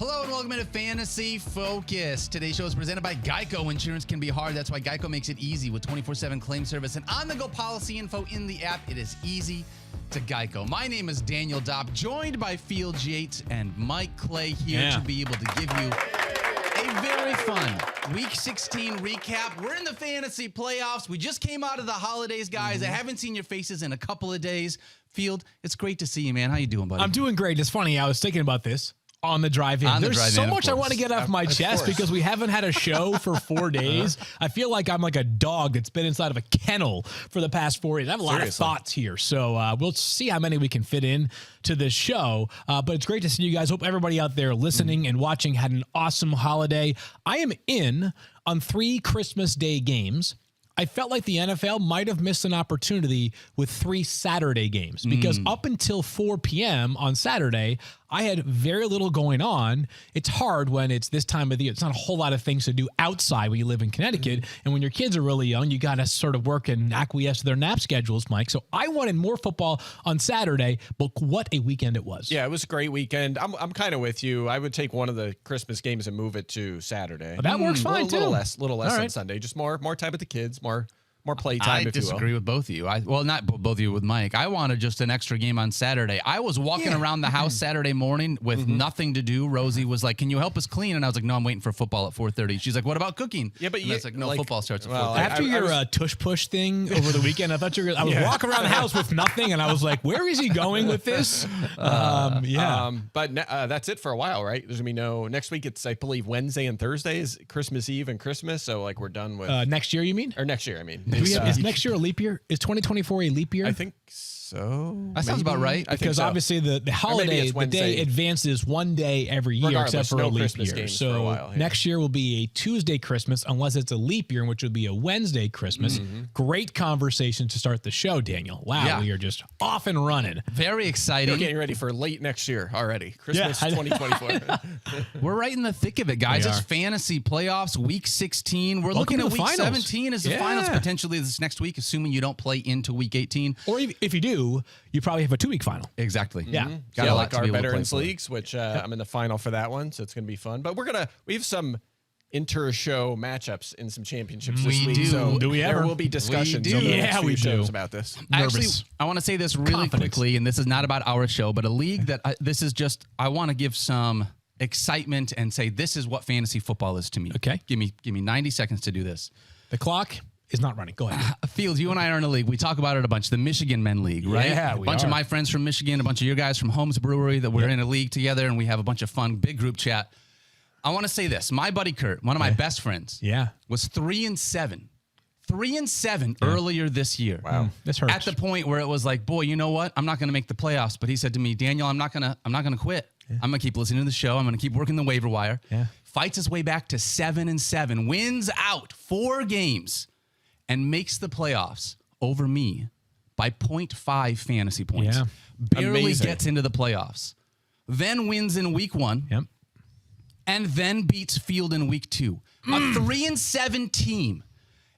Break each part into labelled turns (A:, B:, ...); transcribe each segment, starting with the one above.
A: Hello and welcome to Fantasy Focus. Today's show is presented by Geico. Insurance can be hard. That's why Geico makes it easy with 24/7 claim service and on-the-go policy info in the app. It is easy to Geico. My name is Daniel Dopp, joined by Fields, Yates, and Mike Clay here to be able to give you a very fun Week 16 recap. We're in the fantasy playoffs. We just came out of the holidays, guys. I haven't seen your faces in a couple of days. Field, it's great to see you, man. How you doing, buddy?
B: I'm doing great. It's funny. I was thinking about this on the drive-in. There's so much I want to get off my chest because we haven't had a show for 4 days. I feel like I'm like a dog that's been inside of a kennel for the past 4 days. I have a lot of thoughts here, so we'll see how many we can fit in to this show. But it's great to see you guys. Hope everybody out there listening and watching had an awesome holiday. I am in on 3 Christmas Day games. I felt like the NFL might have missed an opportunity with 3 Saturday games because up until 4 p.m. on Saturday, I had very little going on. It's hard when it's this time of the year. It's not a whole lot of things to do outside when you live in Connecticut. And when your kids are really young, you got to sort of work and acquiesce to their nap schedules, Mike. So I wanted more football on Saturday, but what a weekend it was.
C: Yeah, it was a great weekend. I'm kind of with you. I would take one of the Christmas games and move it to Saturday.
B: Well, that works fine, too.
C: Little less on Sunday. Just more time with the kids, more play time,
A: I disagree with both of you. Not both of you, with Mike. I wanted just an extra game on Saturday. I was walking around the house Saturday morning with nothing to do. Rosie was like, "Can you help us clean?" And I was like, "No, I'm waiting for football at 4:30." She's like, "What about cooking?"
C: Yeah, but
A: it's like, "No, football starts at 4:30."
B: After your tush push thing over the weekend, I thought you were. I was walking around the house with nothing, and I was like, "Where is he going with this?"
C: But that's it for a while, right? There's gonna be no next week. It's I believe Wednesday and Thursday is Christmas Eve and Christmas. So like we're done with
B: next year. You mean?
C: Or next year? I mean,
B: Is next year a leap year? Is 2024 a leap year?
C: I think so.
A: That sounds about right.
B: Because obviously the holiday, the day advances one day every year, except for a leap
C: Christmas
B: year.
C: games
B: So
C: for a while,
B: next year will be a Tuesday Christmas, unless it's a leap year, in which would be a Wednesday Christmas. Great conversation to start the show, Daniel. Wow, we are just off and running.
A: Very exciting.
C: We're getting ready for late next year already. Christmas 2024.
A: We're right in the thick of it, guys. It's fantasy playoffs, Week 16. We're looking at Week 17 as the finals potentially this next week, assuming you don't play into Week 18.
B: Or if you do, you probably have a 2-week final.
A: Exactly.
B: Yeah.
C: Got a lot to be able to play for. Leagues, which I'm in the final for that one, so it's going to be fun. But we have some inter-show matchups in some championships this week. So
B: do we ever?
C: There will be discussions over the next few shows about this.
A: Actually, I want to say this really quickly, and this is not about our show, but a league that I want to give some excitement and say this is what fantasy football is to me.
B: Okay.
A: Give me 90 seconds to do this.
B: The clock is not running. Go ahead.
A: Fields, you and I are in a league. We talk about it a bunch. The Michigan Men League, right?
B: Yeah,
A: a bunch of my friends from Michigan, a bunch of your guys from Holmes Brewery that we're in a league together, and we have a bunch of fun, big group chat. I want to say this. My buddy Kurt, one of my best friends, was 3-7. 3-7 earlier this year.
C: Wow.
B: This hurts.
A: At the point where it was like, boy, you know what? I'm not going to make the playoffs. But he said to me, Daniel, I'm not gonna quit. I'm going to keep listening to the show. I'm going to keep working the waiver wire. Fights his way back to 7-7, wins out 4 games, and makes the playoffs over me by 0.5 fantasy points. Barely gets into the playoffs. Then wins in week 1. And then beats Field in week 2. A 3-7 team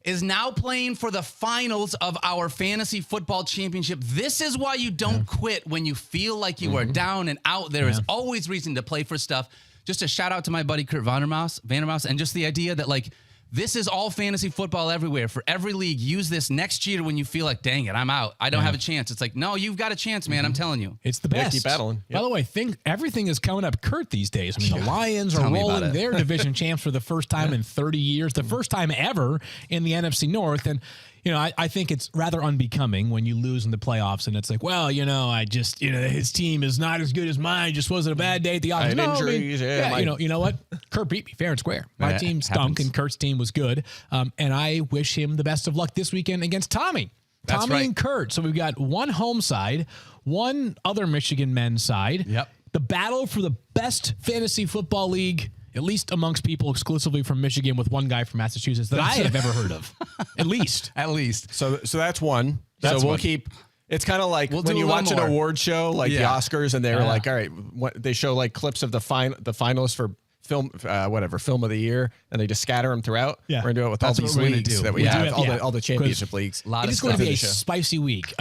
A: is now playing for the finals of our fantasy football championship. This is why you don't quit when you feel like you are down and out. There is always reason to play for stuff. Just a shout out to my buddy Kurt Vandermouse, and just the idea that like this is all fantasy football everywhere. For every league, use this next year when you feel like, dang it, I'm out. I don't have a chance. It's like, no, you've got a chance, man. I'm telling you.
B: It's the best.
C: Keep battling.
B: By the way, everything is coming up Kurt these days. I mean, the Lions are rolling their division champs for the first time in 30 years, the first time ever in the NFC North. And, you know, I think it's rather unbecoming when you lose in the playoffs and it's like, well, you know, his team is not as good as mine. Just wasn't a bad day at the office.
C: Injuries.
B: You know what? Kurt beat me fair and square. My team stunk and Kurt's team was good. And I wish him the best of luck this weekend against Tommy. Tommy and Kurt. So we've got one home side, one other Michigan men's side. The battle for the best fantasy football league, at least amongst people exclusively from Michigan, with one guy from Massachusetts that I have ever heard of. At least.
C: So that's one. We'll keep. It's kind of like when you watch an award show like the Oscars, and they're like, all right, they show like clips of the finalists for film of the year, and they just scatter them throughout. We're gonna do it with all these leagues that we have, all the championship leagues.
B: It is going to be a spicy week.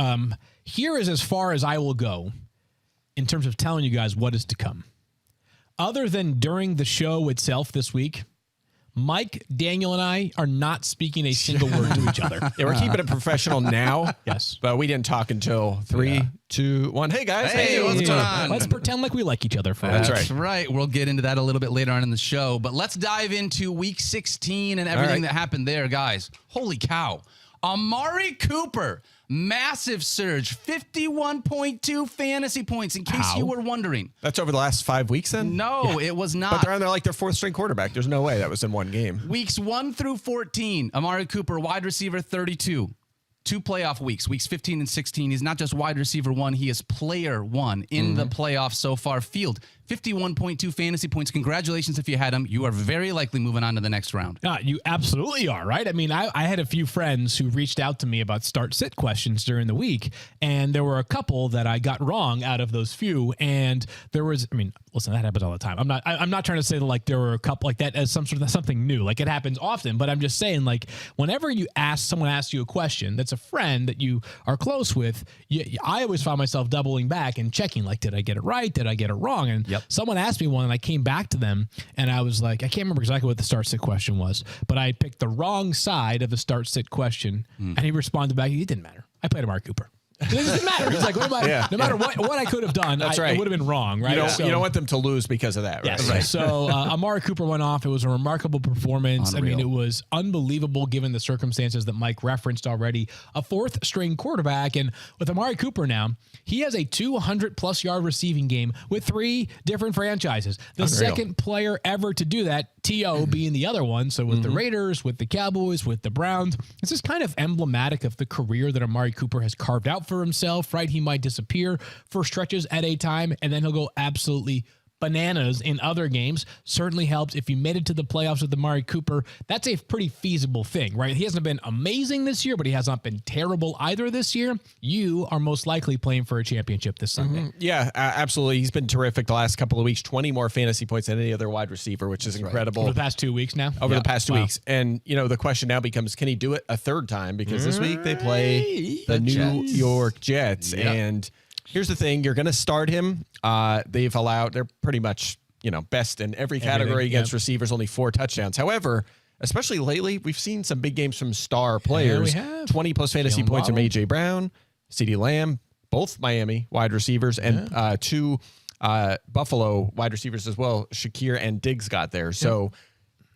B: Here is as far as I will go in terms of telling you guys what is to come. other than during the show itself this week, Mike, Daniel, and I are not speaking a single word to each other.
C: Yeah, we're keeping it professional now.
B: Yes.
C: But we didn't talk until 3, 2, 1. Hey, guys.
A: Hey, what's going on?
B: Let's pretend like we like each other for
A: That's right. We'll get into that a little bit later on in the show. But let's dive into Week 16 and everything that happened there, guys. Holy cow. Amari Cooper, massive surge, 51.2 fantasy points, in case you were wondering.
C: That's over the last 5 weeks then?
A: No, it was not.
C: But they're on there like their fourth string quarterback. There's no way that was in one game.
A: Weeks 1 through 14, Amari Cooper, wide receiver 32. 2 playoff weeks, weeks 15 and 16. He's not just wide receiver 1, he is player 1 in the playoffs so far. Field, 51.2 fantasy points. Congratulations if you had him. You are very likely moving on to the next round.
B: You absolutely are, right? I mean, I had a few friends who reached out to me about start-sit questions during the week, and there were a couple that I got wrong out of those few, and there was, I mean, listen, that happens all the time. I'm not trying to say that like there were a couple like that as something new. Like it happens often, but I'm just saying like whenever someone asks you a question that's a friend that you are close with, I always find myself doubling back and checking like, did I get it right? Did I get it wrong? And someone asked me one and I came back to them and I was like, I can't remember exactly what the start-sit question was, but I picked the wrong side of the start-sit question and he responded back, it didn't matter. I played Amari Cooper. It doesn't matter. He's like, no matter what I could have done, it would have been wrong, right?
C: You don't want them to lose because of that, right?
B: Yes. Right. So Amari Cooper went off. It was a remarkable performance. Unreal. I mean, it was unbelievable given the circumstances that Mike referenced already. A fourth string quarterback. And with Amari Cooper now, he has a 200-plus yard receiving game with 3 different franchises. The second player ever to do that, T.O. being the other one. So with the Raiders, with the Cowboys, with the Browns, this is kind of emblematic of the career that Amari Cooper has carved out for himself, right? He might disappear for stretches at a time, and then he'll go absolutely bananas in other games. Certainly helps if you made it to the playoffs with Amari Cooper. That's a pretty feasible thing, right? He hasn't been amazing this year, but he has not been terrible either this year. You are most likely playing for a championship this Sunday.
C: Yeah, absolutely. He's been terrific the last couple of weeks. 20 more fantasy points than any other wide receiver, which is incredible.
B: Over the past 2 weeks now?
C: Over the past 2 weeks. And, the question now becomes, can he do it a third time? Because this week they play the New York Jets. And here's the thing. You're going to start him. They're pretty much, best in every category against receivers, only 4 touchdowns. However, especially lately, we've seen some big games from star players. 20-plus fantasy points from A.J. Brown, CeeDee Lamb, both Miami wide receivers, and 2 Buffalo wide receivers as well. Shakir and Diggs got there. So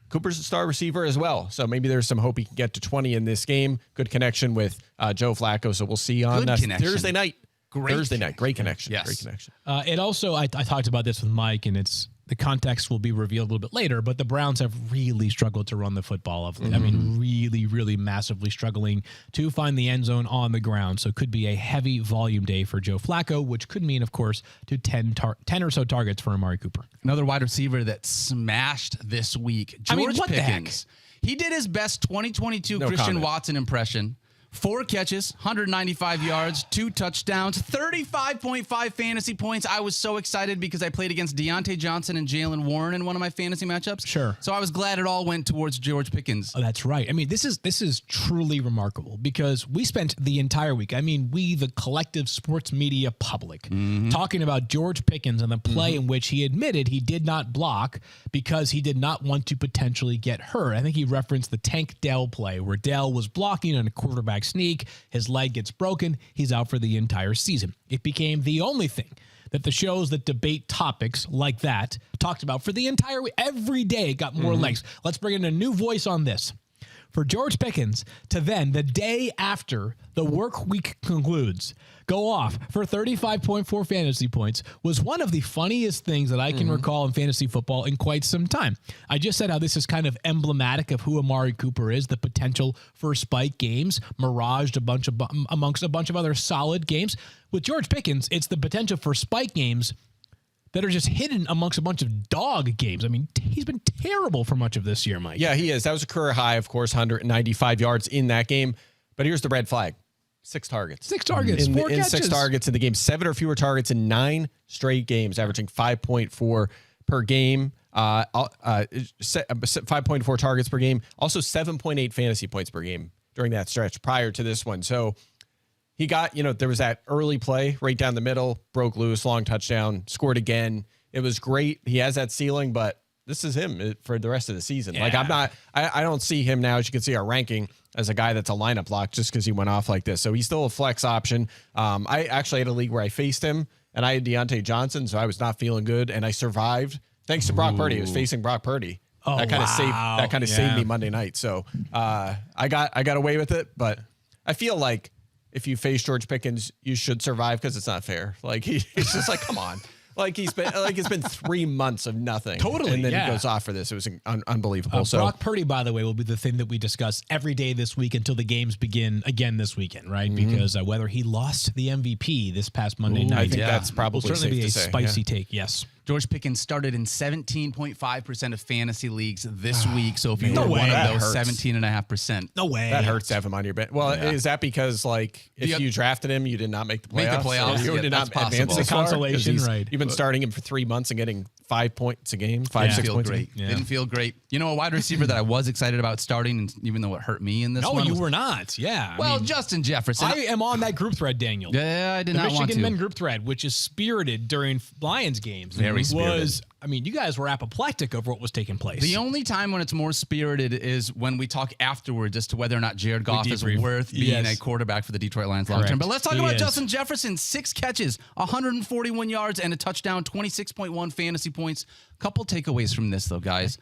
C: Cooper's a star receiver as well. So maybe there's some hope he can get to 20 in this game. Good connection with Joe Flacco. So we'll see on Thursday night. Great connection.
A: Yes.
C: Great connection.
B: It also, I talked about this with Mike, and the context will be revealed a little bit later, but the Browns have really struggled to run the football. I mean, really, really massively struggling to find the end zone on the ground. So it could be a heavy volume day for Joe Flacco, which could mean, of course, to 10 or so targets for Amari Cooper.
A: Another wide receiver that smashed this week, George Pickens. He did his best 2022 Christian Watson impression. 4 catches, 195 yards, 2 touchdowns, 35.5 fantasy points. I was so excited because I played against Deontay Johnson and Jalen Warren in one of my fantasy matchups.
B: Sure.
A: So I was glad it all went towards George Pickens.
B: Oh, that's right. I mean, this is truly remarkable because we spent the entire week, we, the collective sports media public, talking about George Pickens and the play in which he admitted he did not block because he did not want to potentially get hurt. I think he referenced the Tank Dell play where Dell was blocking on a quarterback sneak, his leg gets broken, he's out for the entire season. It became the only thing that the shows that debate topics like that talked about for the entire week. Every day it got more legs. Let's bring in a new voice on this. For George Pickens to then, the day after the work week concludes, go off for 35.4 fantasy points was one of the funniest things that I can recall in fantasy football in quite some time. I just said how this is kind of emblematic of who Amari Cooper is, the potential for spike games, miraged amongst a bunch of other solid games. With George Pickens, it's the potential for spike games that are just hidden amongst a bunch of dog games. I mean, he's been terrible for much of this year, Mike.
C: Yeah, he is. That was a career high, of course, 195 yards in that game. But here's the red flag. 6 targets.
B: 6 targets, 4 catches.
C: 6 targets in the game. 7 or fewer targets in 9 straight games, averaging 5.4 per game. 5.4 targets per game. Also 7.8 fantasy points per game during that stretch prior to this one. So he got, there was that early play right down the middle, broke loose, long touchdown, scored again. it was great. He has that ceiling, but this is him for the rest of the season. Yeah. Like I don't see him now, as you can see our ranking, as a guy that's a lineup lock just because he went off like this. So he's still a flex option. I actually had a league where I faced him and I had Deontay Johnson, so I was not feeling good, and I survived thanks to Brock Purdy. I was facing Brock Purdy.
B: Oh,
C: that kind of saved me Monday night. So I got away with it, but I feel like if you face George Pickens, you should survive because it's not fair. Like he's just like, come on. Like it's been 3 months of nothing.
B: Totally.
C: And then he goes off for this. It was unbelievable. So
B: Brock Purdy, by the way, will be the thing that we discuss every day this week until the games begin again this weekend, right? Because whether he lost the MVP this past Monday night,
C: I think that's probably
B: will certainly be a
C: say,
B: spicy take. Yes.
A: George Pickens started in 17.5% of fantasy leagues this week. So if you were one of those, 17.5%.
B: No way.
C: That hurts to have him on your bench. Well, is that because like if you drafted him, you did not make the playoffs?
A: You
C: did not advance
B: the consolation, right?
C: You've been starting him for 3 months and getting 5 points a game, 6 points.
A: Great. Didn't feel great. You know, a wide receiver that I was excited about starting, and even though it hurt me in this one.
B: No, you were not. Yeah.
A: Well, Justin Jefferson.
B: I am on that group thread, Daniel.
A: Yeah, I did not want to.
B: Michigan men group thread, which is spirited during Lions games.
A: Very spirited.
B: You guys were apoplectic over what was taking place.
A: The only time when it's more spirited is when we talk afterwards as to whether or not Jared Goff is worth being a quarterback for the Detroit Lions long term. But let's talk about Justin Jefferson. 6 catches, 141 yards, and a touchdown, 26.1 fantasy points. Couple takeaways from this, though, guys.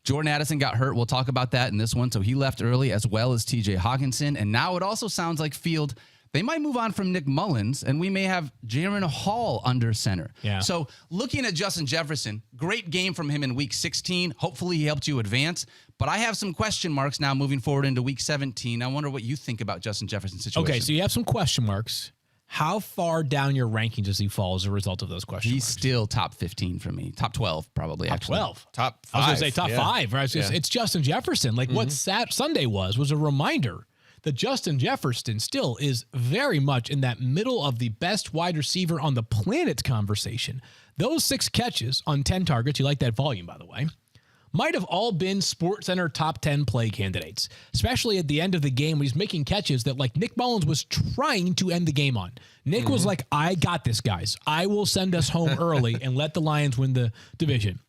A: Jordan Addison got hurt. We'll talk about that in this one. So he left early, as well as TJ Hockenson. And now it also sounds like Field, they might move on from Nick Mullins, and we may have Darren Hall under center.
B: Yeah.
A: So looking at Justin Jefferson, great game from him in week 16. Hopefully he helped you advance. But I have some question marks now moving forward into week 17. I wonder what you think about Justin Jefferson's situation.
B: Okay, so you have some question marks. How far down your rankings does he fall as a result of those questions?
A: He's still top 15 for me. Top 12, probably.
B: Top
A: actually.
B: 12.
C: Top 5.
B: I was going to say top 5. Right? It's Justin Jefferson. Like what Sunday was a reminder that Justin Jefferson still is very much in that middle of the best wide receiver on the planet conversation. Those 6 catches on 10 targets, you like that volume, by the way, might have all been SportsCenter top 10 play candidates, especially at the end of the game when he's making catches that like Nick Mullins was trying to end the game on. Nick was like, I got this, guys. I will send us home early and let the Lions win the division.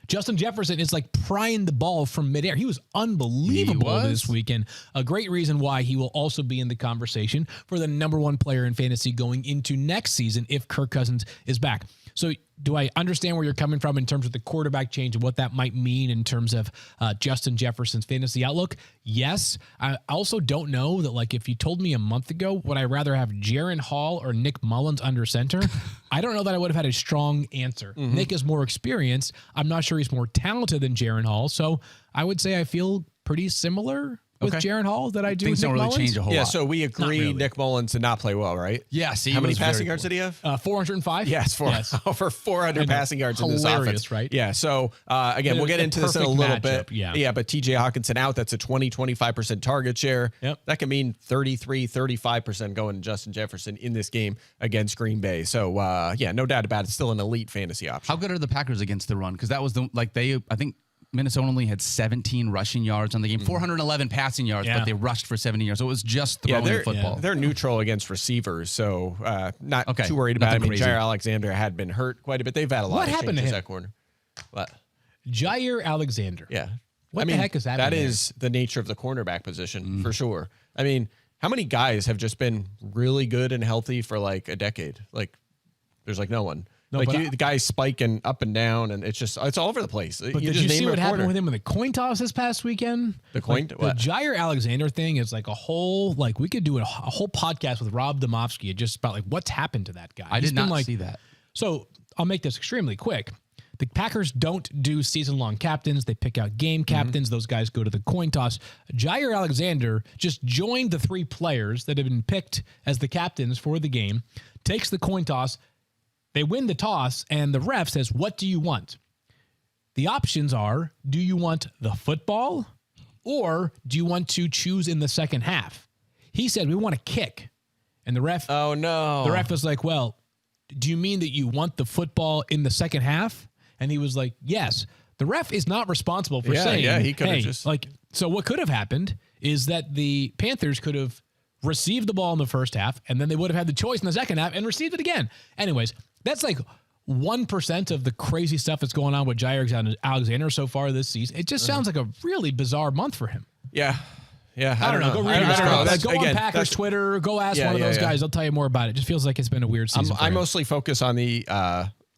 B: Justin Jefferson is like prying the ball from midair. He was unbelievable this weekend. A great reason why he will also be in the conversation for the number 1 player in fantasy going into next season if Kirk Cousins is back. So do I understand where you're coming from in terms of the quarterback change and what that might mean in terms of Justin Jefferson's fantasy outlook? Yes. I also don't know that, like, if you told me a month ago, would I rather have Darren Hall or Nick Mullins under center? I don't know that I would have had a strong answer. Nick is more experienced. I'm not sure he's more talented than Darren Hall. So I would say I feel pretty similar with Darren Hall that I do with Nick Mullins.
A: Things don't really change a whole lot.
C: Yeah, so we agree Nick Mullins did not play well, right?
A: Yes.
C: How many passing yards did he have?
B: 405?
C: Yes, over 400 passing yards in this offense.
B: Right?
C: Yeah, so again, we'll get into this in a little bit.
B: Yeah,
C: but TJ Hockenson out, that's a 20-25% target share.
B: Yep.
C: That can mean 33-35% going to Justin Jefferson in this game against Green Bay. So, no doubt about it. Still an elite fantasy option.
A: How good are the Packers against the run? Because that was I think Minnesota only had 17 rushing yards on the game, 411 passing yards, but they rushed for 70 yards. So it was just throwing the football.
C: They're neutral against receivers, so not too worried about it. I mean, Jair Alexander had been hurt quite a bit. They've had a lot of changes at corner. What?
B: Jair Alexander.
C: Yeah.
B: What the heck is that?
C: That is the nature of the cornerback position, for sure. I mean, how many guys have just been really good and healthy for like a decade? Like, there's like no one. No, the guys spiking up and down, and it's all over the place.
B: But did you see what happened with him in the coin toss this past weekend?
C: The
B: Jair Alexander thing is like a whole, like we could do a whole podcast with Rob Domofsky just about like what's happened to that guy.
A: I did not see that.
B: So I'll make this extremely quick. The Packers don't do season-long captains. They pick out game captains. Those guys go to the coin toss. Jair Alexander just joined the 3 players that have been picked as the captains for the game, takes the coin toss. They win the toss, and the ref says, what do you want? The options are, do you want the football, or do you want to choose in the second half? He said, we want a kick. And the ref...
C: Oh, no.
B: The ref was like, well, do you mean that you want the football in the second half? And he was like, yes. The ref is not responsible for saying,
C: he could have just...
B: Like, so what could have happened is that the Panthers could have received the ball in the first half, and then they would have had the choice in the second half and received it again. Anyways, that's like 1% of the crazy stuff that's going on with Jair Alexander so far this season. It just sounds like a really bizarre month for him.
C: Yeah. I don't know.
B: Go read go on Packers Twitter. Go ask one of those guys. They'll tell you more about it. It just feels like it's been a weird season.
C: I mostly focus on the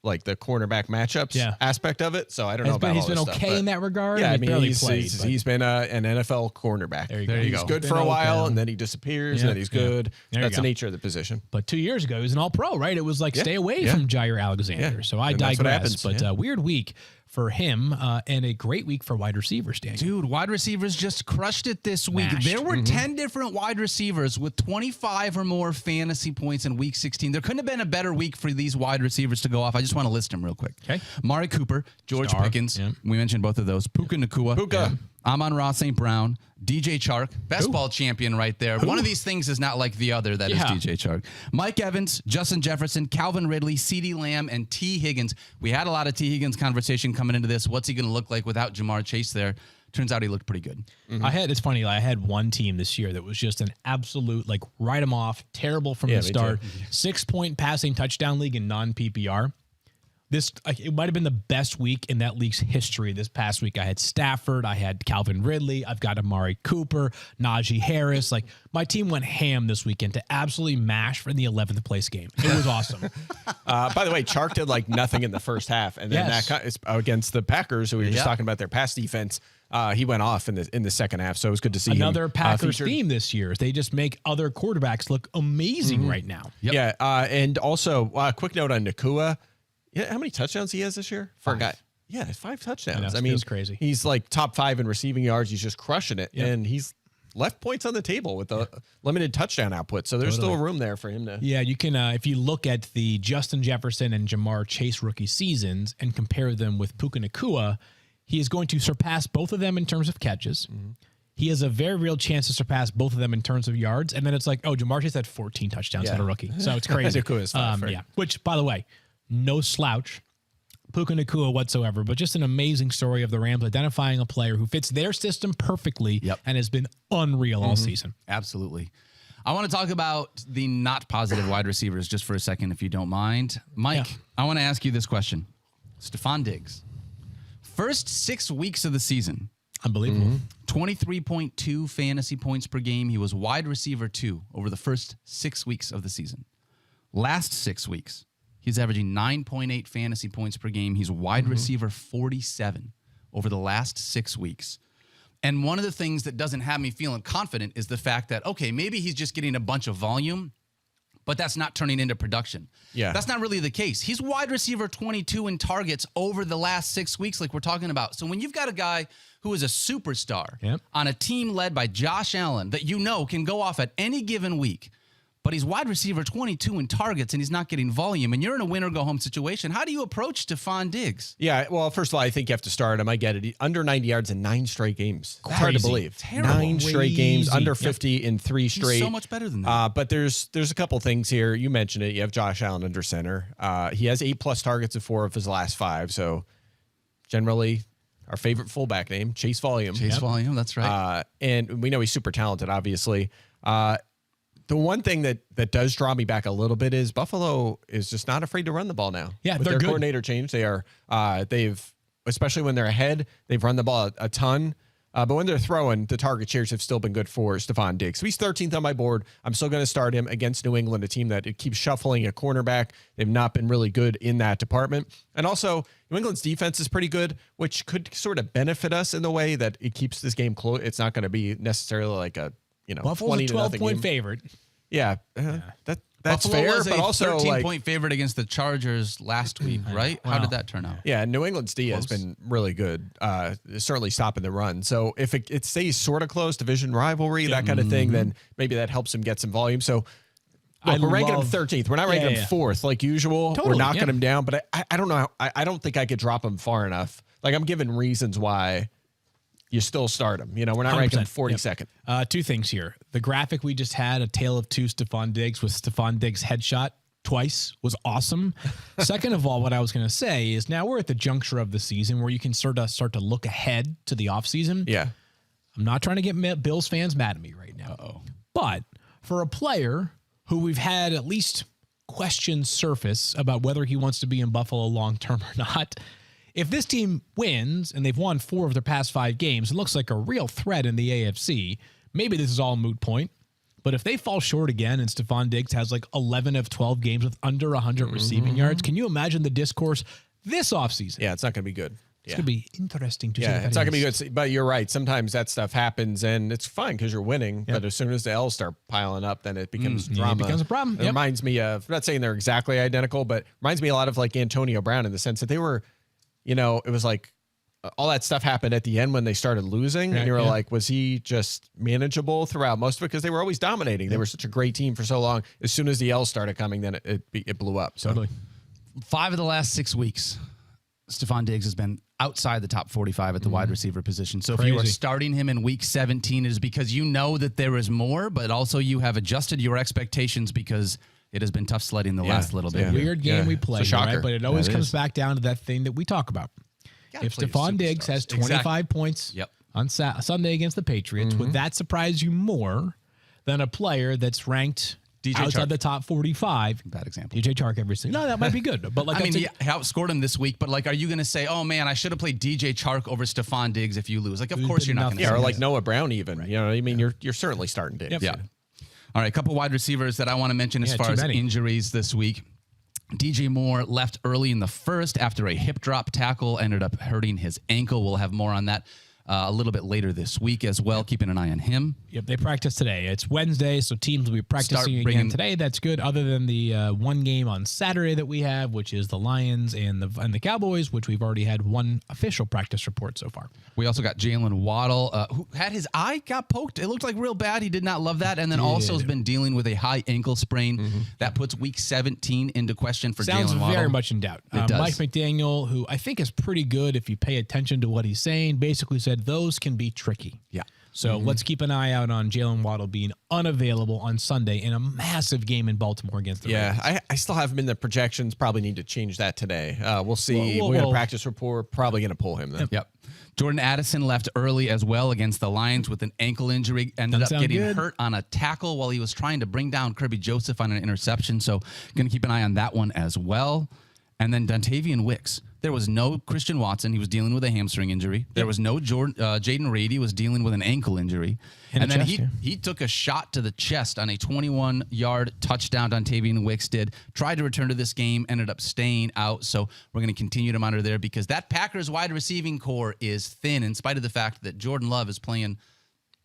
C: the cornerback matchups aspect of it. So I don't know about
B: he's
C: all
B: been
C: this
B: okay
C: stuff,
B: in that regard.
C: Yeah, I mean, he's been an NFL cornerback.
B: There you go.
C: He's good for a while, and then he disappears, and then he's good. That's the nature of the position.
B: But 2 years ago, he was an all-pro, right? It was like, stay away from Jair Alexander. So I digress. But weird week for him and a great week for wide receivers, Daniel.
A: Dude, wide receivers just crushed it this week. There were 10 different wide receivers with 25 or more fantasy points in week 16. There couldn't have been a better week for these wide receivers to go off. I just want to list them real quick.
B: Okay.
A: Amari Cooper, George Pickens. Yep. We mentioned both of those. Puka Nacua. Amon-Ra St. Brown, DJ Chark, best ball champion right there. One of these things is not like the other. That is DJ Chark. Mike Evans, Justin Jefferson, Calvin Ridley, CeeDee Lamb, and T. Higgins. We had a lot of T. Higgins conversation coming into this. What's he going to look like without Jamar Chase there? Turns out he looked pretty good.
B: It's funny. I had one team this year that was just an absolute, write them off, terrible from the start. 6-point passing touchdown league in non-PPR. It might have been the best week in that league's history. This past week, I had Stafford, I had Calvin Ridley, I've got Amari Cooper, Najee Harris. My team went ham this weekend to absolutely mash for the 11th place game. It was awesome.
C: By the way, Chark did nothing in the first half, and then that is against the Packers, who we were just talking about their pass defense. He went off in the second half, so it was good to see
B: another Packers theme this year. They just make other quarterbacks look amazing right now.
C: Yep. Yeah, and also a quick note on Nacua. Yeah, how many touchdowns he has this year? For a guy. Yeah, 5 touchdowns. I mean,
B: it's crazy.
C: He's top 5 in receiving yards. He's just crushing it, and he's left points on the table with a limited touchdown output. So there's still room there for him to.
B: Yeah, you can if you look at the Justin Jefferson and Jamar Chase rookie seasons and compare them with Puka Nacua, he is going to surpass both of them in terms of catches. He has a very real chance to surpass both of them in terms of yards. And then it's Jamar Chase had 14 touchdowns at a rookie. So it's crazy.
C: Nacua's 5, right?
B: Which, by the way, no slouch, Puka Nacua whatsoever, but just an amazing story of the Rams identifying a player who fits their system perfectly and has been unreal all season.
A: Absolutely. I want to talk about the not positive wide receivers just for a second, if you don't mind. Mike, I want to ask you this question. Stefon Diggs. First 6 weeks of the season.
B: Unbelievable.
A: 23.2 fantasy points per game. He was wide receiver 2 over the first 6 weeks of the season. Last 6 weeks. He's averaging 9.8 fantasy points per game. He's wide receiver 47 over the last 6 weeks. And one of the things that doesn't have me feeling confident is the fact that, okay, maybe he's just getting a bunch of volume, but that's not turning into production.
C: Yeah.
A: That's not really the case. He's wide receiver 22 in targets over the last 6 weeks like we're talking about. So when you've got a guy who is a superstar on a team led by Josh Allen that can go off at any given week, but he's wide receiver 22 in targets and he's not getting volume, and you're in a win-or-go-home situation. How do you approach Stefon Diggs?
C: Yeah, well, first of all, I think you have to start him. I get it. Under 90 yards in 9 straight games.
B: Crazy.
C: Hard to believe.
A: Terrible.
C: 9 straight games, under 50 in 3 straight.
A: He's so much better than that.
C: But there's a couple things here. You mentioned it. You have Josh Allen under center. He has 8+ targets in 4 of his last 5. So generally, our favorite fullback name, Chase Volume.
A: Volume, that's right.
C: And we know he's super talented, obviously. The one thing that does draw me back a little bit is Buffalo is just not afraid to run the ball now.
B: Yeah,
C: with
B: they're
C: their
B: good.
C: Coordinator change. They are especially when they're ahead, they've run the ball a ton. But when they're throwing, the target shares have still been good for Stefon Diggs. So he's 13th on my board. I'm still going to start him against New England, a team that it keeps shuffling a cornerback. They've not been really good in that department. And also, New England's defense is pretty good, which could sort of benefit us in the way that it keeps this game close. It's not going to be necessarily like a
B: Buffalo's a 12-point favorite.
C: Yeah, that's
A: Buffalo
C: fair,
A: was
C: but
A: a
C: also
A: 13-point favorite against the Chargers last week, right? Wow. How did that turn out?
C: Yeah, New England's D has been really good, certainly stopping the run. So if it stays sort of close, division rivalry, that kind of thing, then maybe that helps him get some volume. So look, we're ranking him 13th. We're not ranking him 4th like usual.
B: Totally,
C: we're knocking him down, but I don't know. I don't think I could drop him far enough. I'm giving reasons why you still start him. We're not ranking him 42nd.
B: 2 things here. The graphic we just had, a tale of 2 Stefon Diggs with Stefon Diggs headshot twice, was awesome. Second of all, what I was going to say is now we're at the juncture of the season where you can start to look ahead to the offseason.
C: Yeah.
B: I'm not trying to get Bills fans mad at me right now. But for a player who we've had at least questions surface about whether he wants to be in Buffalo long-term or not. If this team wins, and they've won 4 of their past 5 games, it looks like a real threat in the AFC. Maybe this is all a moot point. But if they fall short again and Stefon Diggs has like 11 of 12 games with under 100 receiving yards, can you imagine the discourse this offseason?
C: Yeah, it's not going to be good.
B: It's going to be interesting to see.
C: Yeah, it's not going to be good. But you're right. Sometimes that stuff happens, and it's fine because you're winning. Yep. But as soon as the L's start piling up, then it becomes drama.
B: It becomes a problem.
C: It reminds me of, I'm not saying they're exactly identical, but reminds me a lot of like Antonio Brown in the sense that they were, it was like all that stuff happened at the end when they started losing. And you were like, was he just manageable throughout most of it? Because they were always dominating. They were such a great team for so long. As soon as the L's started coming, then it blew up. So.
B: Totally.
A: 5 of the last 6 weeks, Stefon Diggs has been outside the top 45 at the wide receiver position. So if you are starting him in week 17, it is because you know that there is more, but also you have adjusted your expectations because it has been tough sledding the last little bit.
B: Weird game we play, right? But it always comes back down to that thing that we talk about. If Stefon Diggs has 25 points on Sunday against the Patriots, would that surprise you more than a player that's ranked outside the top 45?
A: Bad example.
B: DJ Chark every single. No, that might be good. But like,
A: he outscored him this week. But like, are you going to say, "Oh man, I should have played DJ Chark over Stefon Diggs"? If you lose, like, of course you're not going to.
C: Yeah, or like Noah Brown, even. Right. You know what I mean? You're certainly starting Diggs.
A: Yep. Yeah. All right, a couple wide receivers that I want to mention as far as injuries this week. DJ Moore left early in the first after a hip drop tackle, ended up hurting his ankle. We'll have more on that a little bit later this week as well. Keeping an eye on him.
B: Yep, they practice today. It's Wednesday, so teams will be practicing again today. That's good. Other than the one game on Saturday that we have, which is the Lions and the Cowboys, which we've already had one official practice report so far.
A: We also got Jalen Waddle, who had his eye got poked. It looked like real bad. He did not love that, and then also has been dealing with a high ankle sprain that puts Week 17 into question for Jalen Waddle.
B: Sounds very much in doubt.
A: It does.
B: Mike McDaniel, who I think is pretty good if you pay attention to what he's saying, basically said those can be tricky.
A: Yeah.
B: So let's keep an eye out on Jalen Waddle being unavailable on Sunday in a massive game in Baltimore against the Ravens.
C: I still have him in the projections. Probably need to change that today. We'll see. We got a practice report. Probably going to pull him then.
A: Yep. Jordan Addison left early as well against the Lions with an ankle injury. Ended up getting hurt on a tackle while he was trying to bring down Kirby Joseph on an interception. So going to keep an eye on that one as well. And then Dontavian Wicks. There was no Christian Watson. He was dealing with a hamstring injury. There was no Jaden Reed. He was dealing with an ankle injury. And then he took a shot to the chest on a 21-yard touchdown. Dontavian Wicks did. Tried to return to this game. Ended up staying out. So we're going to continue to monitor there because that Packers wide receiving core is thin in spite of the fact that Jordan Love is playing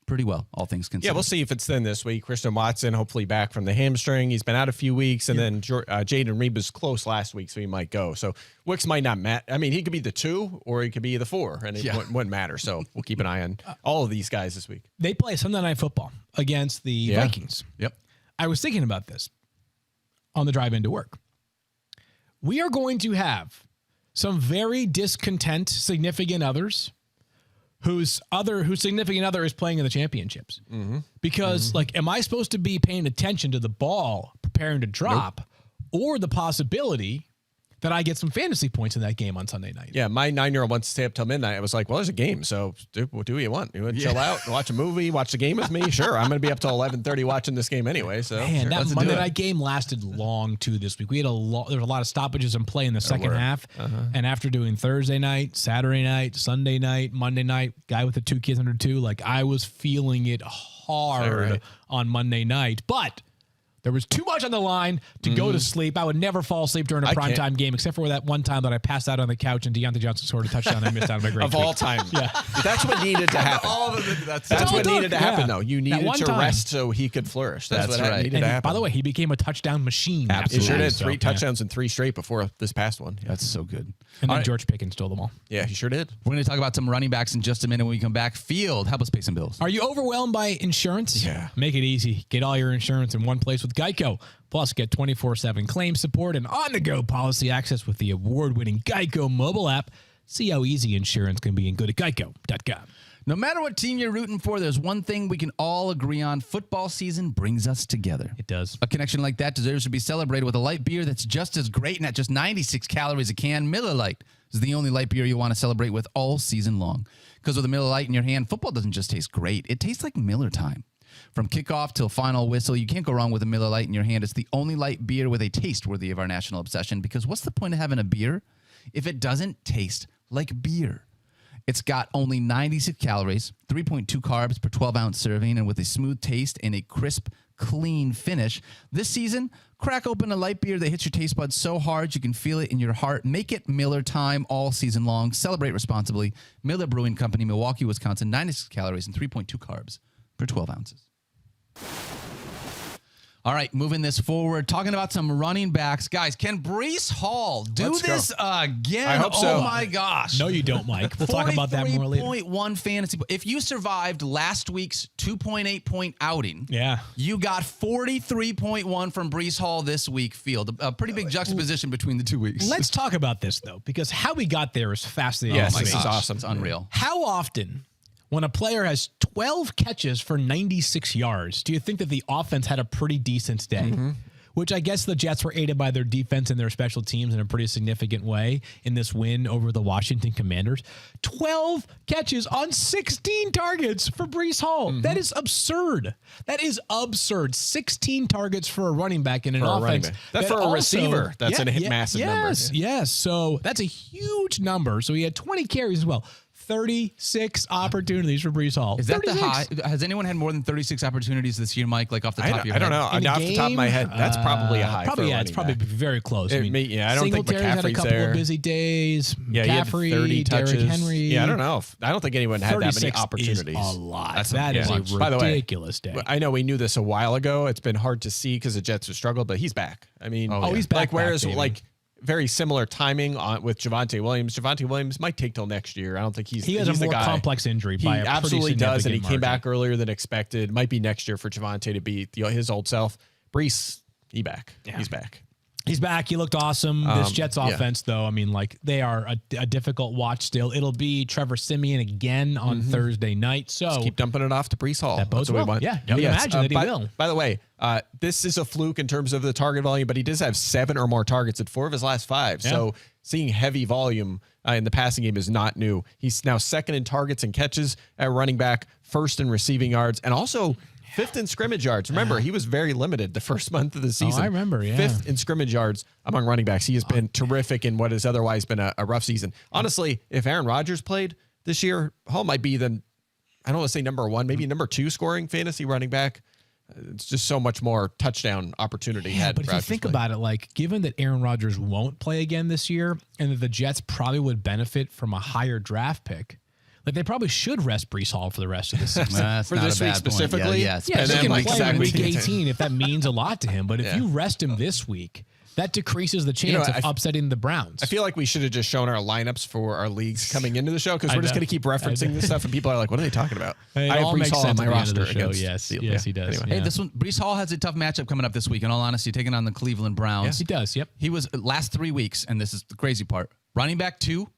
A: pretty well, all things considered.
C: Yeah, we'll see if it's thin this week. Christian Watson, hopefully back from the hamstring. He's been out a few weeks, and then Jaden Reed was close last week, so he might go. So Wicks might not matter. I mean, he could be the 2 or he could be the 4, and it wouldn't matter. So we'll keep an eye on all of these guys this week.
B: They play Sunday Night Football against the Vikings.
A: Yep.
B: I was thinking about this on the drive into work. We are going to have some very discontent significant others whose significant other is playing in the championships. Because, am I supposed to be paying attention to the ball preparing to drop or the possibility that I get some fantasy points in that game on Sunday night?
C: Yeah, my 9-year-old wants to stay up till midnight. I was like, well, there's a game, so do what you want. You want to chill out, watch a movie, watch the game with me? Sure, I'm going to be up till 11:30 watching this game anyway. So
B: man, that Monday night game lasted long, too, this week. We had there was a lot of stoppages in play in the second half. And after doing Thursday night, Saturday night, Sunday night, Monday night, guy with the 2 kids under 2, I was feeling it hard on Monday night. But there was too much on the line to go to sleep. I would never fall asleep during a primetime game, except for that one time that I passed out on the couch and Deontay Johnson scored a touchdown and I missed out on my great
C: Of all time. Yeah. That's what needed to happen. That's what needed to happen, though. You needed to rest so he could flourish. That's what needed to happen.
B: By the way, he became a touchdown machine.
C: Absolutely. He sure did. 3 touchdowns in 3 straight before this past one.
A: That's so good.
B: And then George Pickens stole them all.
C: Yeah, he sure did.
A: We're going to talk about some running backs in just a minute when we come back. Field, help us pay some bills.
B: Are you overwhelmed by insurance?
C: Yeah.
B: Make it easy. Get all your insurance in one place with Geico. Plus, get 24/7 claim support and on-the-go policy access with the award-winning Geico mobile app. See how easy insurance can be and go to geico.com.
A: No matter what team you're rooting for, there's one thing we can all agree on. Football season brings us together.
B: It does.
A: A connection like that deserves to be celebrated with a light beer that's just as great and at just 96 calories a can. Miller Lite is the only light beer you want to celebrate with all season long. Because with a Miller Lite in your hand, football doesn't just taste great. It tastes like Miller time. From kickoff till final whistle, you can't go wrong with a Miller Lite in your hand. It's the only light beer with a taste worthy of our national obsession, because what's the point of having a beer if it doesn't taste like beer? It's got only 96 calories, 3.2 carbs per 12-ounce serving, and with a smooth taste and a crisp, clean finish. This season, crack open a light beer that hits your taste buds so hard you can feel it in your heart. Make it Miller time all season long. Celebrate responsibly. Miller Brewing Company, Milwaukee, Wisconsin, 96 calories and 3.2 carbs per 12 ounces. All right, moving this forward, talking about some running backs. Guys, can Breece Hall do this again?
C: I hope so.
A: Oh, my gosh.
B: No, you don't, Mike. We'll talk about that more later.
A: 43.1 fantasy. If you survived last week's 2.8-point outing, you got 43.1 from Breece Hall this week field. A pretty big juxtaposition between the 2 weeks.
B: Let's talk about this, though, because how we got there is fascinating.
C: Yes, this is awesome.
A: It's unreal.
B: How often, when a player has 12 catches for 96 yards, do you think that the offense had a pretty decent day? Which I guess the Jets were aided by their defense and their special teams in a pretty significant way in this win over the Washington Commanders. 12 catches on 16 targets for Breece Hall. That is absurd. That is absurd. 16 targets for a running back in an offense.
C: That's for a receiver. That's a massive number.
B: Yes. So that's a huge number. So he had 20 carries as well. 36 opportunities for Breece Hall.
A: Is that
B: 36.
A: the high? Has anyone had more than 36 opportunities this year, Mike? Like off the top of your head?
C: I don't know. Off the top of my head, that's probably a high.
B: Probably, it's probably very close.
C: I don't think McCaffrey's
B: had a couple of busy days.
C: Yeah,
B: McCaffrey,
C: he had 30 touches.
B: Derrick Henry.
C: Yeah, I don't know. I don't think anyone had that many opportunities.
B: Is a lot.
A: That is a
B: ridiculous day.
C: I know we knew this a while ago. It's been hard to see because the Jets have struggled, but he's back. I mean,
B: he's back.
C: Like, whereas very similar timing with Javonte Williams. Javonte Williams might take till next year. I don't think he
B: has a more complex injury.
C: He absolutely does, and he came back
B: earlier.
C: earlier than expected. Might be next year for Javonte to be his old self. Breece, he's back.
B: He's back. He looked awesome. This Jets offense, though, I mean, they are a difficult watch still. It'll be Trevor Siemian again on Thursday night. So
C: just keep dumping it off to Breece Hall.
B: That bodes well.
C: Want.
B: Yeah, you can imagine that he will.
C: By the way, this is a fluke in terms of the target volume, but he does have 7 or more targets at 4 of his last 5. Yeah. So seeing heavy volume in the passing game is not new. He's now 2nd in targets and catches at running back, 1st in receiving yards, and also 5th in scrimmage yards. Remember, he was very limited the first month of the season.
B: I remember,
C: 5th in scrimmage yards among running backs. He has been terrific in what has otherwise been a rough season. Honestly, if Aaron Rodgers played this year, Hall might be I don't want to say number 1, maybe number 2 scoring fantasy running back. It's just so much more touchdown opportunity.
B: Yeah, but if you think about it, given that Aaron Rodgers won't play again this year and that the Jets probably would benefit from a higher draft pick, they probably should rest Breece Hall for the rest of the season.
C: For this week specifically?
A: Yeah,
B: and then play in week 18 if that means a lot to him. But if you rest him this week, that decreases the chance of upsetting the Browns.
C: I feel like we should have just shown our lineups for our leagues coming into the show because we're just going to keep referencing this stuff and people are like, what are they talking about?
B: I have Breece Hall on my roster. Yes, he does.
A: Anyway. Hey, this one, Breece Hall has a tough matchup coming up this week. In all honesty, taking on the Cleveland Browns.
B: Yes, he does. Yep.
A: He was last 3 weeks, and this is the crazy part, running back 2,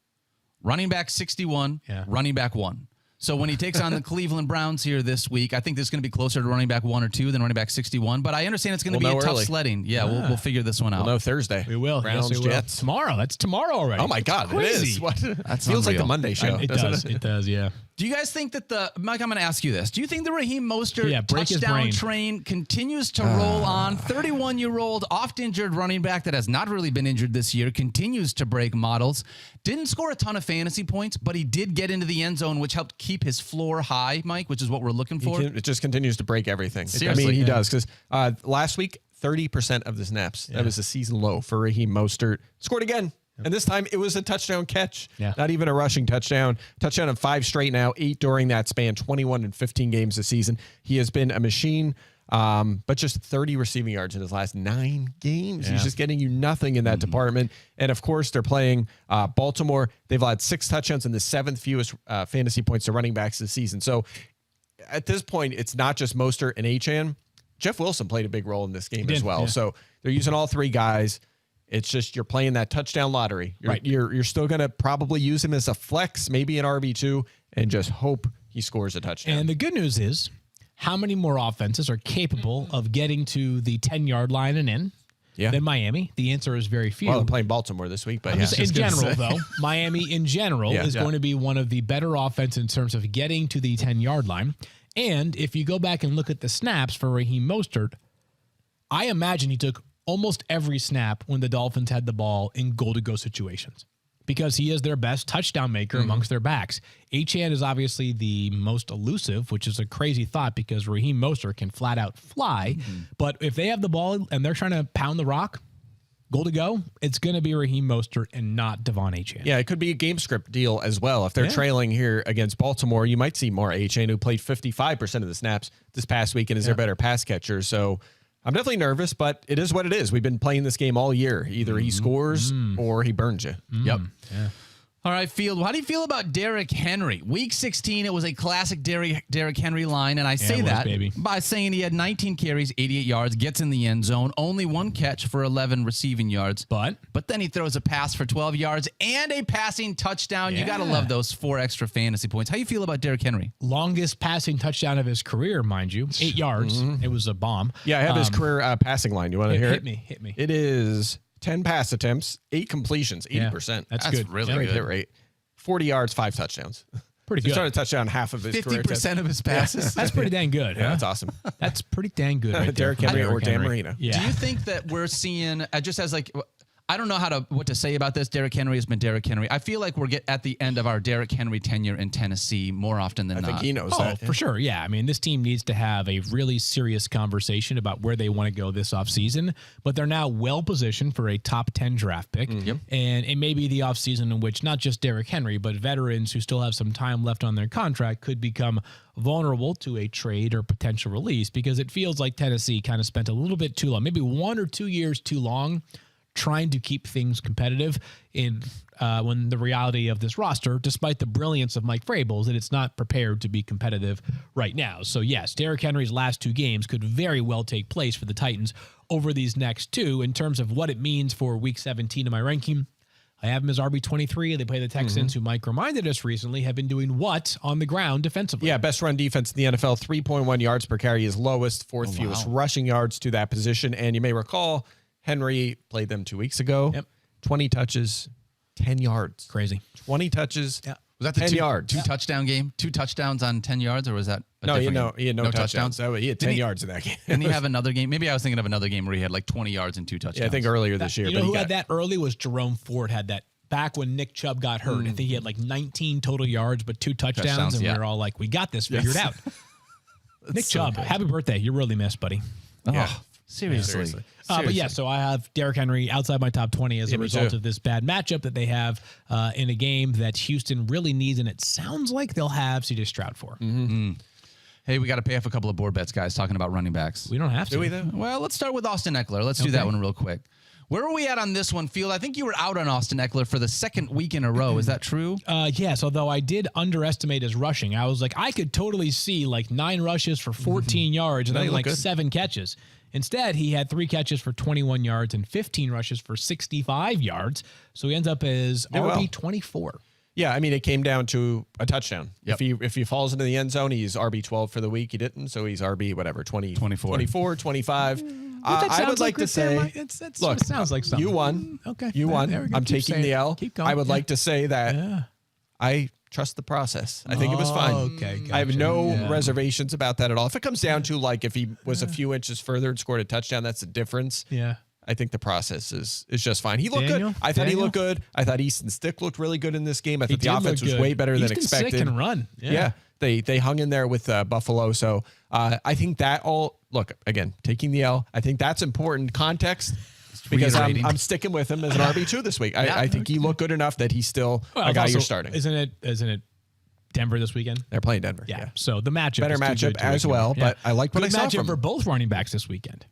A: running back 61, running back 1. So when he takes on the Cleveland Browns here this week, I think this is going to be closer to running back 1 or 2 than running back 61. But I understand it's going to be a tough sledding. Yeah, we'll figure this one out.
C: We'll know Thursday.
B: We will.
C: Browns,
B: yes, we will.
C: Jets.
B: Tomorrow. That's tomorrow already.
C: Oh, my God.
B: Crazy.
C: It is. What? That
A: unreal.
C: feels like the Monday show.
B: It does. It does, yeah.
A: Do you guys think that Mike, I'm going to ask you this. Do you think the Raheem Mostert touchdown train continues to roll on? 31-year-old, oft-injured running back that has not really been injured this year, continues to break models. Didn't score a ton of fantasy points, but he did get into the end zone, which helped keep his floor high, Mike, which is what we're looking for.
C: It just continues to break everything.
A: Seriously.
C: I mean, he does. Because last week, 30% of the snaps. That was a season low for Raheem Mostert. Scored again. And this time it was a touchdown catch, not even a rushing touchdown. Touchdown in 5 straight now, 8 during that span, 21 in 15 games this season. He has been a machine, but just 30 receiving yards in his last 9 games. He's just getting you nothing in that department. And, of course, they're playing Baltimore. They've allowed 6 touchdowns and the 7th fewest fantasy points to running backs this season. So, at this point, it's not just Mostert and Achane. Jeff Wilson played a big role in this game as well. Yeah. So, they're using all 3 guys. It's just you're playing that touchdown lottery. You're still going to probably use him as a flex, maybe an RB2, and just hope he scores a touchdown.
B: And the good news is, how many more offenses are capable of getting to the 10-yard line and in? than Miami? The answer is very few.
C: Well, they're playing Baltimore this week, but
B: in general, though, Miami in general is going to be one of the better offense in terms of getting to the 10-yard line. And if you go back and look at the snaps for Raheem Mostert, I imagine he took almost every snap when the Dolphins had the ball in goal-to-go situations because he is their best touchdown maker amongst their backs. Achane is obviously the most elusive, which is a crazy thought because Raheem Mostert can flat-out fly. But if they have the ball and they're trying to pound the rock, goal to go, it's going to be Raheem Mostert and not Devon Achane.
C: Yeah, it could be a game script deal as well. If they're trailing here against Baltimore, you might see more Achane, who played 55% of the snaps this past week and is their better pass catcher. So I'm definitely nervous, but it is what it is. We've been playing this game all year. Either he scores or he burns you.
A: Yep. Yeah. All right, Field, how do you feel about Derrick Henry? Week 16, it was a classic Derrick Henry line, and I say that by saying he had 19 carries, 88 yards, gets in the end zone, only one catch for 11 receiving yards. But then he throws a pass for 12 yards and a passing touchdown. You got to love those 4 extra fantasy points. How do you feel about Derrick Henry?
B: Longest passing touchdown of his career, mind you, 8 yards. It was a bomb.
C: Yeah, I have his career passing line. You want to hear it?
B: Hit me.
C: It is 10 pass attempts, 8 completions, 80%.
B: That's good.
C: Really good hit rate. 40 yards, 5 touchdowns.
B: Pretty good.
C: He's trying to touchdown half of his career.
A: 50% of his passes.
B: That's pretty dang good.
C: Yeah, that's awesome.
B: That's pretty dang good. Right
C: Derrick Henry or Dan Marino.
B: Yeah.
A: Do you think that we're seeing, just as like, I don't know what to say about this. Derrick Henry has been Derrick Henry. I feel like we're at the end of our Derrick Henry tenure in Tennessee more often than not.
C: I think he knows that.
B: For sure. Yeah. I mean, this team needs to have a really serious conversation about where they want to go this offseason, but they're now well positioned for a top 10 draft pick. And it may be the offseason in which not just Derrick Henry, but veterans who still have some time left on their contract could become vulnerable to a trade or potential release because it feels like Tennessee kind of spent a little bit too long, maybe 1 or 2 years too long trying to keep things competitive when the reality of this roster, despite the brilliance of Mike Vrabel, is that it's not prepared to be competitive right now. So yes, Derrick Henry's last 2 games could very well take place for the Titans over these next 2 in terms of what it means for week 17 in my ranking. I have him as RB23. They play the Texans, who Mike reminded us recently have been doing what on the ground defensively?
C: Yeah, best run defense in the NFL, 3.1 yards per carry is lowest, 4th fewest rushing yards to that position. And you may recall, Henry played them 2 weeks ago. 20 touches, 10 yards.
B: Crazy.
C: 20 touches.
A: Yeah. Was that the
C: 10 yards.
A: 2 touchdown game? 2 touchdowns on 10 yards, or was that
C: he had no touchdowns. He had 10 yards in that game.
A: Didn't he have another game? Maybe I was thinking of another game where he had like 20 yards and 2 touchdowns.
C: Yeah, I think earlier this year.
B: You know who had that early was Jerome Ford had that back when Nick Chubb got hurt. I think he had like 19 total yards, but 2 touchdowns and we were all like, we got this figured out. Nick Chubb, happy birthday. You're really missed, buddy.
C: Yeah.
A: Seriously.
B: But yeah, so I have Derrick Henry outside my top 20 as a result of this bad matchup that they have in a game that Houston really needs, and it sounds like they'll have C.J. Stroud for.
A: Hey, we got to pay off a couple of board bets, guys, talking about running backs.
B: We don't have to.
C: Do we, though?
A: Well, let's start with Austin Eckler. Let's do that one real quick. Where are we at on this one, Field? I think you were out on Austin Eckler for the 2nd week in a row. Is that true?
B: Yes, although I did underestimate his rushing. I was like, I could totally see like 9 rushes for 14 yards and then like 7 catches. Instead, he had 3 catches for 21 yards and 15 rushes for 65 yards. So he ends up as RB24.
C: Yeah, I mean, it came down to a touchdown. If he falls into the end zone, he's RB12 for the week. He didn't, so he's RB, 24, 25. I would like to say, look,
B: it sounds like something.
C: You won.
B: Okay.
C: You won. I'm taking the L.
B: Keep going.
C: I would like to say that I trust the process. I think it was fine.
B: Okay, gotcha.
C: I have no reservations about that at all. If it comes down to like if he was a few inches further and scored a touchdown, that's the difference.
B: Yeah.
C: I think the process is just fine. He looked good. I thought he looked good. I thought Easton Stick looked really good in this game. I thought the offense was way better than expected.
B: Stick can run.
C: Yeah. They hung in there with Buffalo. So I think that all, look, again, taking the L, I think that's important context because I'm sticking with him as an RB2 this week. I think he looked good enough that he's still a guy you're starting.
B: Isn't it Denver this weekend?
C: They're playing Denver.
B: Yeah. So the matchup
C: better
B: is
C: matchup as well, but I like what I saw
B: matchup for both running backs this weekend.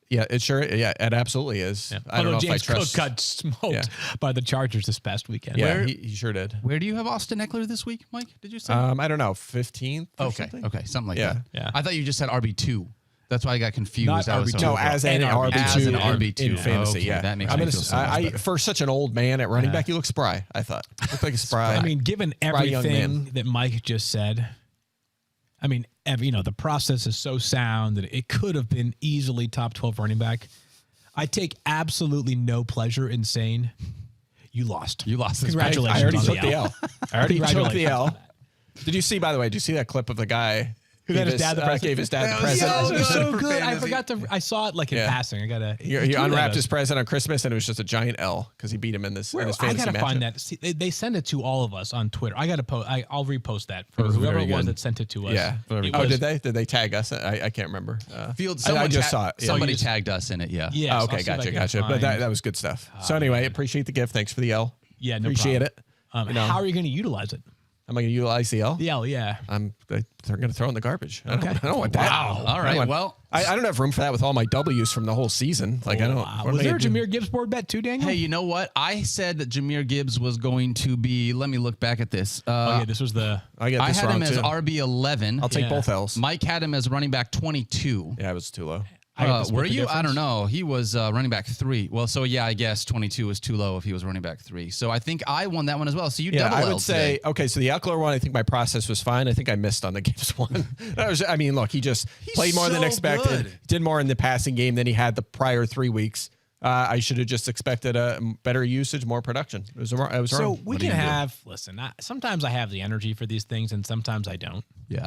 C: Yeah, it absolutely is.
B: Yeah.
C: I don't know
B: James
C: if I trust.
B: Cook got smoked by the Chargers this past weekend.
C: Yeah, he sure did.
A: Where do you have Austin Eckler this week, Mike? Did you say?
C: I don't know, 15th.
A: Okay, something like that.
B: Yeah.
A: I thought you just said RB2. That's why I got confused.
B: Not RB2.
C: No, as an RB2.
A: As an RB2
C: in fantasy.
A: Okay,
C: yeah,
A: that makes me feel so much better.
C: For such an old man at running back, you look spry. I thought looked like a spry.
B: I mean, given everything that Mike just said, I mean, the process is so sound that it could have been easily top 12 running back. I take absolutely no pleasure in saying you lost.
A: You lost.
B: Congratulations.
C: I already took the L. I already took the L.
B: Did you see
C: that clip of the guy
B: who gave his dad the present?
C: Gave his dad the present.
B: So good. I forgot to. I saw it like in passing. I gotta.
C: He unwrapped his present on Christmas, and it was just a giant L because he beat him in his fantasy matchup. I gotta
B: find that. See, they send it to all of us on Twitter. I gotta post. I'll repost that for whoever it was that sent it to us.
C: Yeah. Did they? Did they tag us? I can't remember.
A: Field.
C: I just saw it.
A: Somebody tagged us in it. Yeah.
B: Yeah.
C: Okay. Gotcha. But that was good stuff. So anyway, appreciate the gift. Thanks for the L.
B: Yeah. No
C: appreciate it.
B: How are you going to utilize it?
C: Am I going to utilize the L?
B: The L, yeah.
C: They're going to throw in the garbage.
B: Okay.
C: I don't want that.
A: Wow. All right.
C: I don't have room for that with all my W's from the whole season. Like I don't.
B: Was there a Jahmyr Gibbs board bet too, Daniel?
A: Hey, you know what? I said that Jahmyr Gibbs was going to be. Let me look back at this.
B: This was the.
C: I had
A: him as RB11.
C: I'll take both L's.
A: Mike had him as running back 22.
C: Yeah, it was too low.
A: Were you? I don't know. He was running back 3. Well, so yeah, I guess 22 was too low if he was running back 3. So I think I won that one as well. So you double
C: I would say, okay, so the Eckler one, I think my process was fine. I think I missed on the Gibbs one. Look, he played more than expected.
A: Good.
C: Did more in the passing game than he had the prior 3 weeks. I should have just expected a better usage, more production. It was wrong.
B: So we can have, listen, sometimes I have the energy for these things and sometimes I don't.
A: Yeah.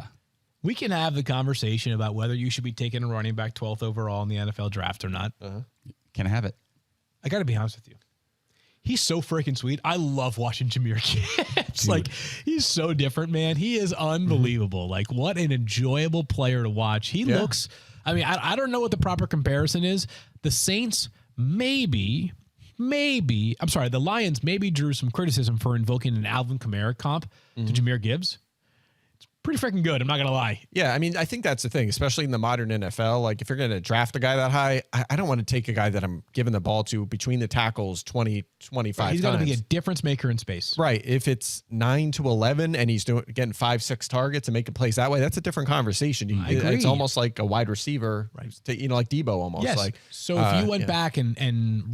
B: We can have the conversation about whether you should be taking a running back 12th overall in the NFL draft or not.
A: Can I have it?
B: I got to be honest with you. He's so freaking sweet. I love watching Jahmyr Gibbs. Like, he's so different, man. He is unbelievable. Like, what an enjoyable player to watch. He looks, I don't know what the proper comparison is. The Saints the Lions maybe drew some criticism for invoking an Alvin Kamara comp to Jahmyr Gibbs. Pretty freaking good. I'm not going to lie.
C: Yeah. I think that's the thing, especially in the modern NFL. Like if you're going to draft a guy that high, I don't want to take a guy that I'm giving the ball to between the tackles 20, 25 times.
B: He's got to be a difference maker in space.
C: Right. If it's 9 to 11 and he's getting 5-6 targets and making plays that way, that's a different conversation. It's almost like a wide receiver, right? Like Debo almost.
B: Yes. So if you went back and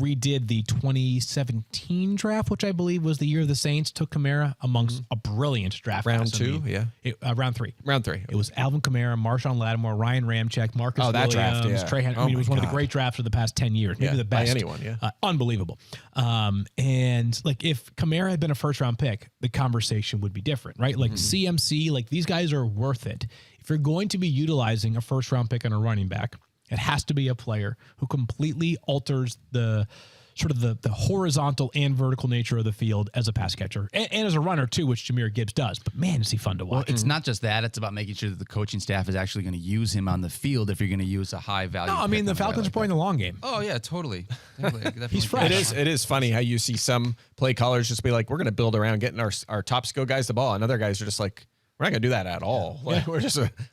B: redid the 2017 draft, which I believe was the year the Saints took Kamara amongst a brilliant draft.
C: Round 2,
B: round 3.
C: Round 3.
B: It was Alvin Kamara, Marshawn Lattimore, Ryan Ramczyk, Marcus Williams,
C: draft,
B: Trey Henry. It was one of the great drafts of the past 10 years. Maybe the best.
C: By anyone,
B: unbelievable. And like if Kamara had been a first-round pick, the conversation would be different, right? Like CMC, like these guys are worth it. If you're going to be utilizing a first-round pick on a running back, it has to be a player who completely alters the sort of the horizontal and vertical nature of the field as a pass catcher and as a runner too, which Jahmyr Gibbs does. But man, is he fun to watch.
A: Well, it's not just that. It's about making sure that the coaching staff is actually going to use him on the field if you're going to use a high value.
B: No, the Falcons are playing the long game.
A: Oh, yeah, totally.
B: He's fresh.
C: It is funny how you see some play callers just be like, we're going to build around getting our top skill guys the ball. And other guys are just like, we're not going to do that at all. Like,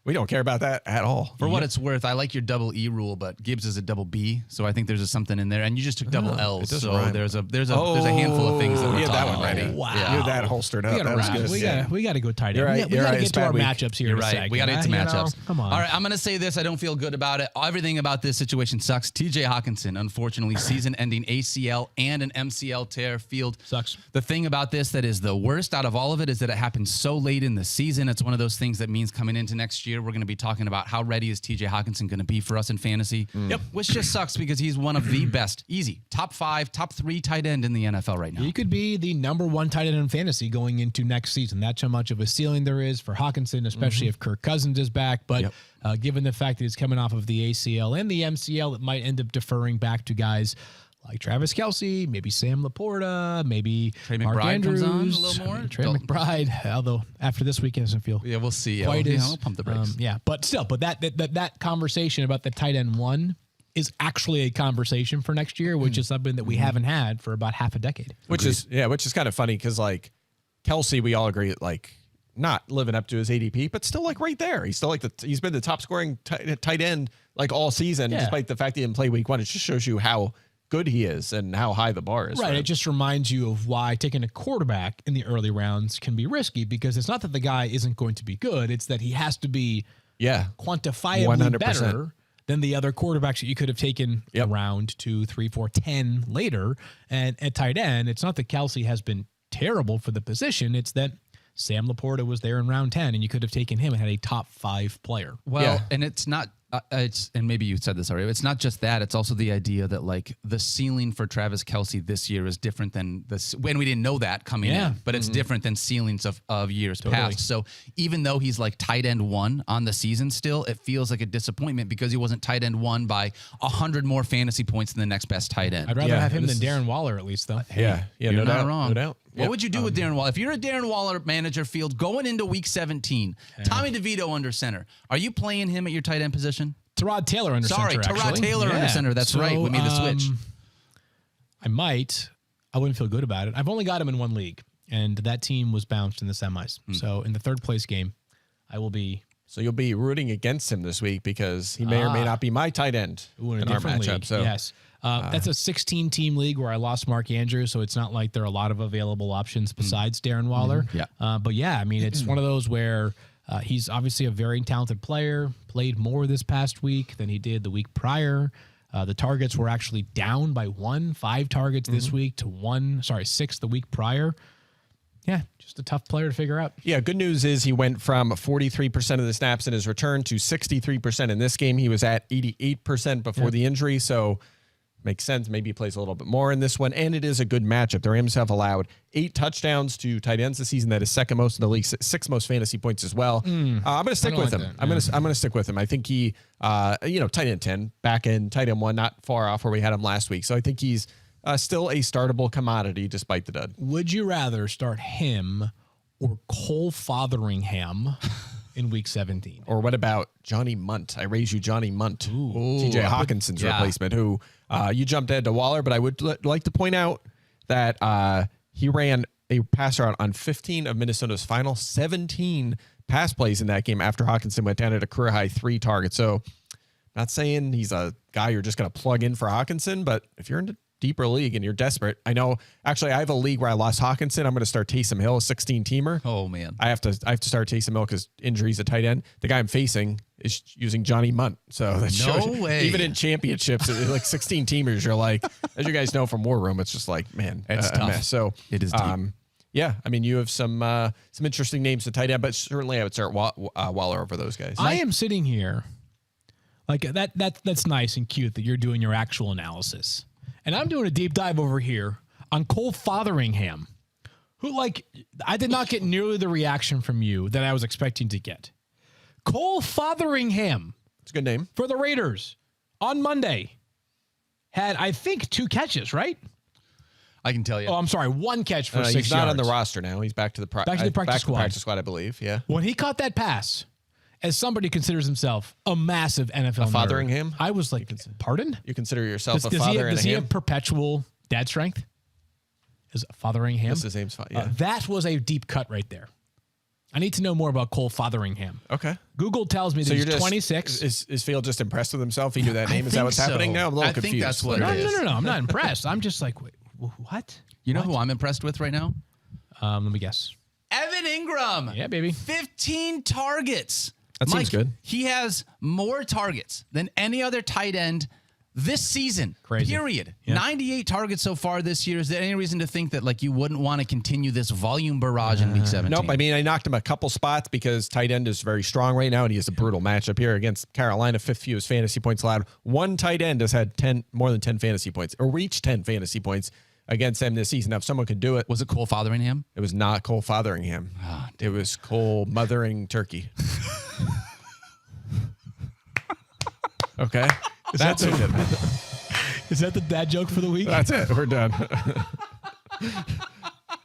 C: we don't care about that at all.
A: For what it's worth, I like your double E rule, but Gibbs is a double B, so I think there's something in there. And you just took double L's, so rhyme. there's a handful of things that we're talking
C: that one
A: about.
C: ready.
B: Wow,
C: you had that holstered up. That was good.
B: We got to go tight end.
C: You're right.
B: We got to get to our matchups here.
A: You're right. We got to get to matchups.
B: Come on.
A: All right, I'm going to say this. I don't feel good about it. Everything about this situation sucks. TJ Hockenson, unfortunately, season-ending ACL and an MCL tear. Field
B: sucks.
A: The thing about this that is the worst out of all of it is that it happened so late in the season. It's one of those things that means coming into next year, we're going to be talking about how ready is TJ Hockenson going to be for us in fantasy. Yep. Which just sucks because he's one of the best, top 5, top 3 tight end in the NFL right now.
B: He could be the number 1 tight end in fantasy going into next season. That's how much of a ceiling there is for Hockenson, especially if Kirk Cousins is back. But given the fact that he's coming off of the ACL and the MCL, it might end up deferring back to guys like Travis Kelce, maybe Sam Laporta, maybe
A: Trey
B: Mark
A: McBride
B: Andrews,
A: comes on a little more.
B: Trey McBride, although after this week it doesn't feel.
A: Yeah, we'll see.
B: Quite
A: I'll pump the brakes.
B: But still, that conversation about the tight end 1 is actually a conversation for next year, which is something that we haven't had for about half a decade.
C: Which is kind of funny because like Kelce, we all agree like not living up to his ADP, but still like right there. He's still he's been the top scoring tight end like all season, despite the fact he didn't play week 1. It just shows you how good he is and how high the bar is.
B: Right. It just reminds you of why taking a quarterback in the early rounds can be risky, because it's not that the guy isn't going to be good. It's that he has to be quantifiably 100%. Better than the other quarterbacks that you could have taken around 2, 3, 4, 10 later. And at tight end, it's not that Kelce has been terrible for the position. It's that Sam Laporta was there in round 10 and you could have taken him and had a top 5 player.
A: Well, and it's not and maybe you said this already, it's not just that. It's also the idea that like the ceiling for Travis Kelce this year is different than when we didn't know that coming in, but it's different than ceilings of years past. So even though he's like tight end 1 on the season still, it feels like a disappointment because he wasn't tight end 1 by 100 more fantasy points than the next best tight end.
B: I'd rather have him than Darren Waller at least, though.
C: Yeah,
A: you're
C: no
A: not
C: doubt.
A: wrong.
C: No doubt.
A: What would you do with Darren Waller? If you're a Darren Waller manager field going into week 17, Tommy DeVito under center, are you playing him at your tight end position?
B: Tyrod Taylor under center,
A: Sorry, Tyrod Taylor under center. That's right. We made the switch.
B: I might. I wouldn't feel good about it. I've only got him in one league, and that team was bounced in the semis. So in the third place game, I will be.
C: So you'll be rooting against him this week because he may or may not be my tight end in our matchup.
B: League.
C: So
B: yes. That's a 16-team league where I lost Mark Andrews, so it's not like there are a lot of available options besides Darren Waller. But yeah, I mean, it's one of those where he's obviously a very talented player, played more this past week than he did the week prior. The targets were actually down by 5 targets this week to 6 the week prior. Yeah, just a tough player to figure out.
C: Yeah, good news is he went from 43% of the snaps in his return to 63% in this game. He was at 88% before the injury, so makes sense. Maybe he plays a little bit more in this one, and it is a good matchup. The Rams have allowed 8 touchdowns to tight ends this season. That is second most in the league, 6th most fantasy points as well. I'm going to stick with him. I'm going to stick with him. I think he, tight end 10, back end, tight end 1, not far off where we had him last week. So I think he's still a startable commodity despite the dud.
B: Would you rather start him or Cole Fotheringham in week 17?
C: Or what about Johnny Munt? I raise you Johnny Munt, TJ Hawkinson's replacement, who you jumped ahead to Waller, but I would like to point out that he ran a passer out on 15 of Minnesota's final 17 pass plays in that game after Hockenson went down at a career high 3 targets. So not saying he's a guy you're just going to plug in for Hockenson, but if you're in a deeper league and you're desperate, I know actually I have a league where I lost Hockenson. I'm going to start Taysom Hill, a 16-teamer.
A: Oh man.
C: I have to start Taysom Hill because injuries at tight end. The guy I'm facing is using Johnny Munt. So that shows
A: way.
C: Even in championships, like 16-teamers, you're like, as you guys know from War Room, it's just like, man,
A: it's tough.
C: A mess. So
A: it is deep.
C: Yeah, I mean, you have some interesting names to tight end, but certainly I would start Waller over those guys.
B: I am sitting here like that's nice and cute that you're doing your actual analysis. And I'm doing a deep dive over here on Cole Fotheringham, who, I did not get nearly the reaction from you that I was expecting to get. Cole Fotheringham.
C: It's a good name.
B: For the Raiders on Monday had, I think, 2 catches, right?
A: I can tell you.
B: Oh, I'm sorry. 1 catch for 6 yards.
C: He's not on the roster now. He's back to the practice squad, I believe. Yeah.
B: When he caught that pass, as somebody considers himself a massive NFL
C: Fotheringham,
B: I was like, pardon?
C: You consider yourself a father and a
B: Does he have perpetual dad strength? Is Fotheringham?
C: That's his name's
B: that was a deep cut right there. I need to know more about Cole Fotheringham.
C: Okay.
B: Google tells me that he's 26.
C: Is Field just imprpressed with himself? He knew that name. Is that what's happening now? I'm a little confused.
A: I think that's what it is.
B: No. I'm not impressed. I'm just like, wait, what?
A: You know who I'm impressed with right now?
B: Let me guess.
A: Evan Engram.
B: Yeah, baby.
A: 15 targets.
C: That seems good.
A: He has more targets than any other tight end this season.
B: Crazy.
A: Period.
B: Yeah.
A: 98 targets so far this year. Is there any reason to think that you wouldn't want to continue this volume barrage in week 17?
C: Nope. I mean, I knocked him a couple spots because tight end is very strong right now, and he has a brutal matchup here against Carolina. 5th fewest fantasy points allowed. One tight end has had more than 10 fantasy points, or reached 10 fantasy points against them this season. Now, if someone could do it.
A: Was it Cole Fotheringham?
C: It was not Cole Fotheringham.
A: Oh,
C: it was Cole Mothering Turkey. Okay. That's it.
B: Is that the dad joke for the week?
C: That's it. We're done.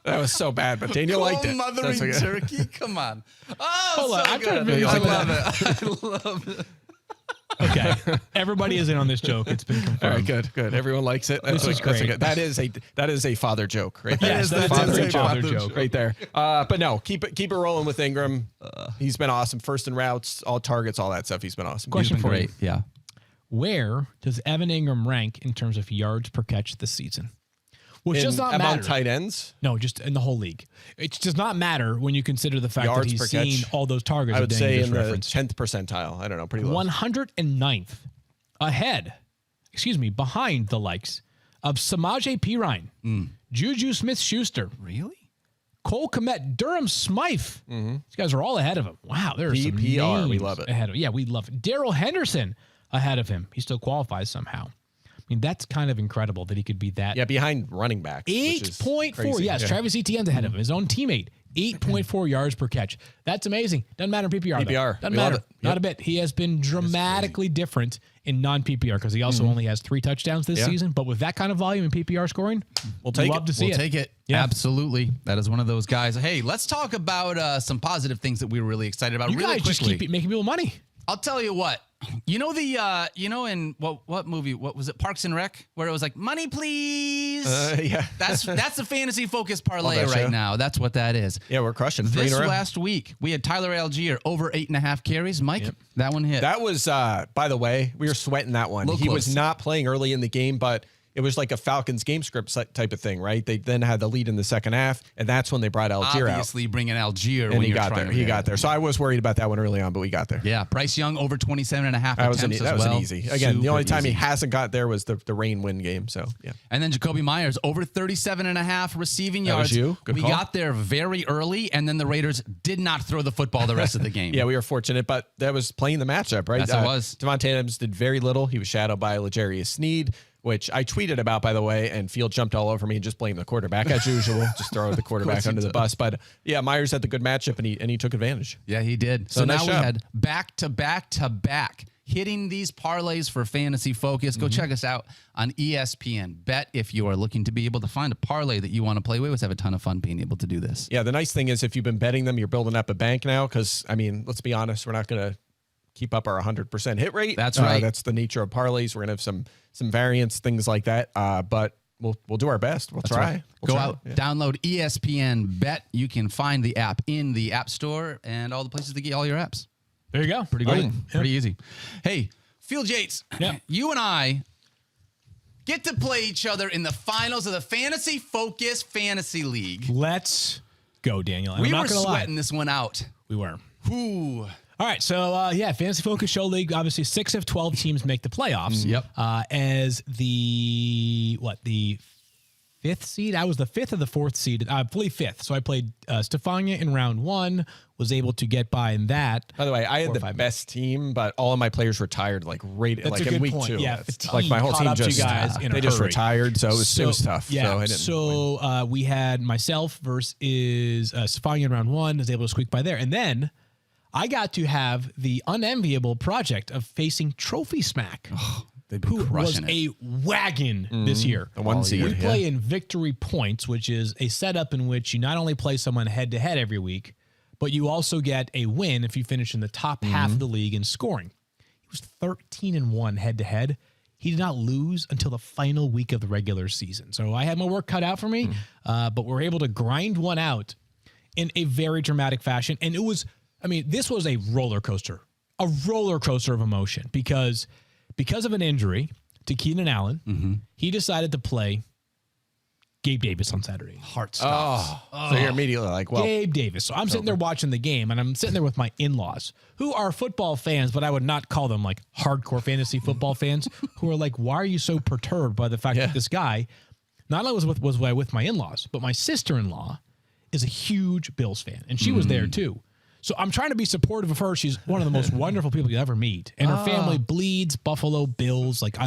C: That was so bad, but Daniel liked it.
A: Mothering turkey? Come on. Oh,
B: hold on. I'm
A: good.
B: I
A: love it. I love it.
B: Okay. Everybody is in on this joke. It's been confirmed.
C: All right, good. Everyone likes it.
B: This is great.
C: That is a father joke, right?
B: Yes,
C: that
B: is
C: a
B: father joke
C: right there. But no, keep it rolling with Engram. He's been awesome. First in routes, all targets, all that stuff. He's been awesome.
B: Question
C: He's been
B: for
C: great.
B: you.
A: Yeah.
B: Where does Evan Engram rank in terms of yards per catch this season? Which does not matter.
C: Among tight ends?
B: No, just in the whole league. It does not matter when you consider the fact
C: yards
B: that he's
C: per
B: seen
C: catch,
B: all those targets.
C: I would say in the
B: referenced.
C: 10th percentile. I don't know, pretty low.
B: 109th. Behind the likes of Samaje Perine, Juju Smith-Schuster,
A: Really?
B: Cole Kmet, Durham Smythe. These guys are all ahead of him. Wow, there's some
C: PPR.
B: names
C: We love it.
B: ahead of. Yeah, we love it. Daryl Henderson ahead of him. He still qualifies somehow. I mean, that's kind of incredible that he could be that.
C: Yeah, behind running backs.
B: 8.4. Yes, Travis Etienne's ahead of him. His own teammate. 8.4 yards per catch. That's amazing. Doesn't matter in PPR.
C: PPR.
B: Doesn't matter. Not a bit. He has been dramatically different in non-PPR because he also only has 3 touchdowns this season. But with that kind of volume in PPR scoring, we'll take it.
A: Yeah. Absolutely. That is one of those guys. Hey, let's talk about some positive things that we were really excited about.
B: You
A: really
B: guys
A: quickly.
B: just keep making people money.
A: I'll tell you what. You know in what movie? What was it? Parks and Rec, where it was like money, please.
C: Yeah,
A: that's the fantasy focus parlay right now. That's what that is.
C: Yeah, we're crushing.
A: This last week we had Tyler Algier over 8.5 carries. Mike, that one hit.
C: That was by the way, we were sweating that one. He was not playing early in the game, but it was like a Falcons game script type of thing, right? They then had the lead in the second half, and that's when they brought Algier out.
A: Obviously, bringing Algier
C: and
A: when
C: he got there. He got there. So I was worried about that one early on, but we got there.
A: Yeah, Bryce Young over 27.5 attempts
C: that was an easy. Again, the only time he hasn't got there was the rain win game. So yeah.
A: And then Jacoby Myers over 37.5 receiving yards.
C: That was you. Good call.
A: Got there very early, and then the Raiders did not throw the football the rest of the game.
C: Yeah, we were fortunate, but that was playing the matchup, right?
A: Yes, it was.
C: Devontae Adams did very little. He was shadowed by L'Jarius Sneed, which I tweeted about, by the way, and Field jumped all over me and just blamed the quarterback as usual. Just throw the quarterback under the bus. But yeah, Myers had the good matchup, and he took advantage.
A: Yeah, he did. So now we had back hitting these parlays for Fantasy Focus. Go check us out on ESPN. Bet if you are looking to be able to find a parlay that you want to play. We always have a ton of fun being able to do this.
C: Yeah, the nice thing is if you've been betting them, you're building up a bank now because, I mean, let's be honest, we're not going to keep up our 100% hit rate.
A: That's right.
C: That's the nature of parlays. We're going to have some variants, things like that. But we'll do our best. We'll try.
A: Right. Go out, download ESPN Bet. You can find the app in the App Store and all the places to get all your apps.
B: There you go.
A: Pretty good. Pretty easy. Hey, Field Yates, you and I get to play each other in the finals of the Fantasy Focus Fantasy League.
B: Let's go, Daniel.
A: We were sweating this one out.
B: We were.
A: Ooh.
B: All right, so Fantasy Focus Show League, obviously 6 of 12 teams make the playoffs.
A: Yep.
B: As the 5th seed? I was the 5th or the 4th seed. I believe 5th. So I played Stefania in round 1, was able to get by in that.
C: By the way, I had the best team, but all of my players retired like in week 2.
B: Yeah,
C: like my whole team just just retired, so it was tough.
B: Yeah,
C: so
B: we had myself versus Stefania in round 1, was able to squeak by there. And then I got to have the unenviable project of facing Trophy Smack, who was a wagon this year.
C: The 1 seed.
B: We play in Victory Points, which is a setup in which you not only play someone head-to-head every week, but you also get a win if you finish in the top half of the league in scoring. He was 13-1 head-to-head. He did not lose until the final week of the regular season. So I had my work cut out for me, but we're able to grind one out in a very dramatic fashion. And it was... this was a roller coaster of emotion because of an injury to Keenan Allen, he decided to play Gabe Davis on Saturday.
A: Heart stops.
C: So you're immediately like, well,
B: Gabe Davis. So I'm sitting there watching the game, and I'm sitting there with my in-laws, who are football fans, but I would not call them like hardcore fantasy football fans, who are like, why are you so perturbed by the fact that this guy, not only was with my in-laws, but my sister-in-law is a huge Bills fan, and she was there too. So I'm trying to be supportive of her. She's one of the most wonderful people you ever meet. And her family bleeds Buffalo Bills. Like,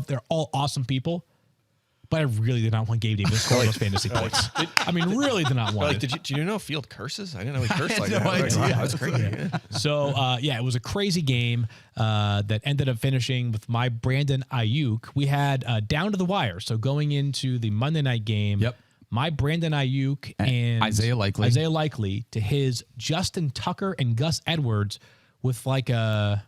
B: they're all awesome people. But I really did not want Gabe Davis to score those fantasy points. Really did not want it.
C: Did you know Field curses? I didn't know he cursed like that.
A: Idea.
C: That's crazy.
B: So, it was a crazy game that ended up finishing with my Brandon Ayuk. We had down to the wire. So going into the Monday night game, my Brandon Ayuk and
A: Isaiah
B: Likely to his Justin Tucker and Gus Edwards with like a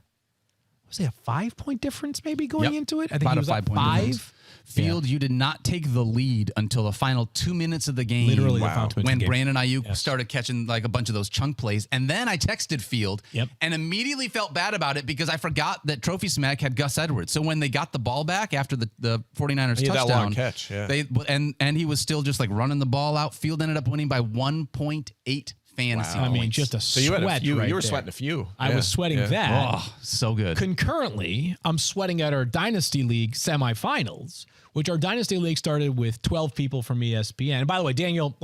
B: 5-point difference maybe going into it? I think
A: about
B: he was
A: a 5-point difference. Field, you did not take the lead until the final 2 minutes of the game.
B: Literally,
A: when Brandon Ayuk started catching like a bunch of those chunk plays. And then I texted Field and immediately felt bad about it because I forgot that Trophy Smack had Gus Edwards. So when they got the ball back after the 49ers touchdown,
C: that long catch,
A: and he was still just like running the ball out. Field ended up winning by 1.8 fantasy points.
B: Just a sweat.
C: You were sweating a few.
B: I was sweating that.
A: Oh, so good.
B: Concurrently, I'm sweating at our Dynasty League semifinals, which our Dynasty League started with 12 people from ESPN. And by the way, Daniel,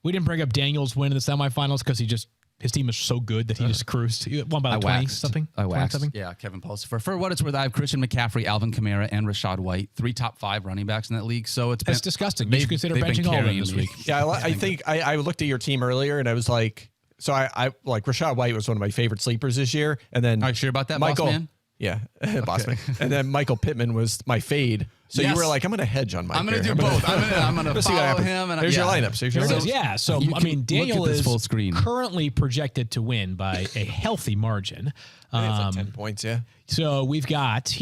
B: We didn't bring up Daniel's win in the semifinals because his team is so good that he just cruised. He won by like 20 something.
A: I waxed. Yeah, Kevin Pulsifer. For what it's worth, I have Christian McCaffrey, Alvin Kamara, and Rashad White, 3 top 5 running backs in that league. So it's
B: disgusting. You should consider benching all of them this week.
C: Yeah, I think I looked at your team earlier and I was like, so I like Rashad White was one of my favorite sleepers this year. And then
A: are you sure about that,
C: Michael,
A: boss man?
C: Yeah, boss man. And then Michael Pittman was my fade. So you were like, I'm going to hedge on Mike.
A: I'm going to do both. I'm going to follow him. And
C: There's your lineup.
B: Yeah. So, I mean, Daniel is currently projected to win by a healthy margin.
C: It's like 10 points, yeah.
B: So we've got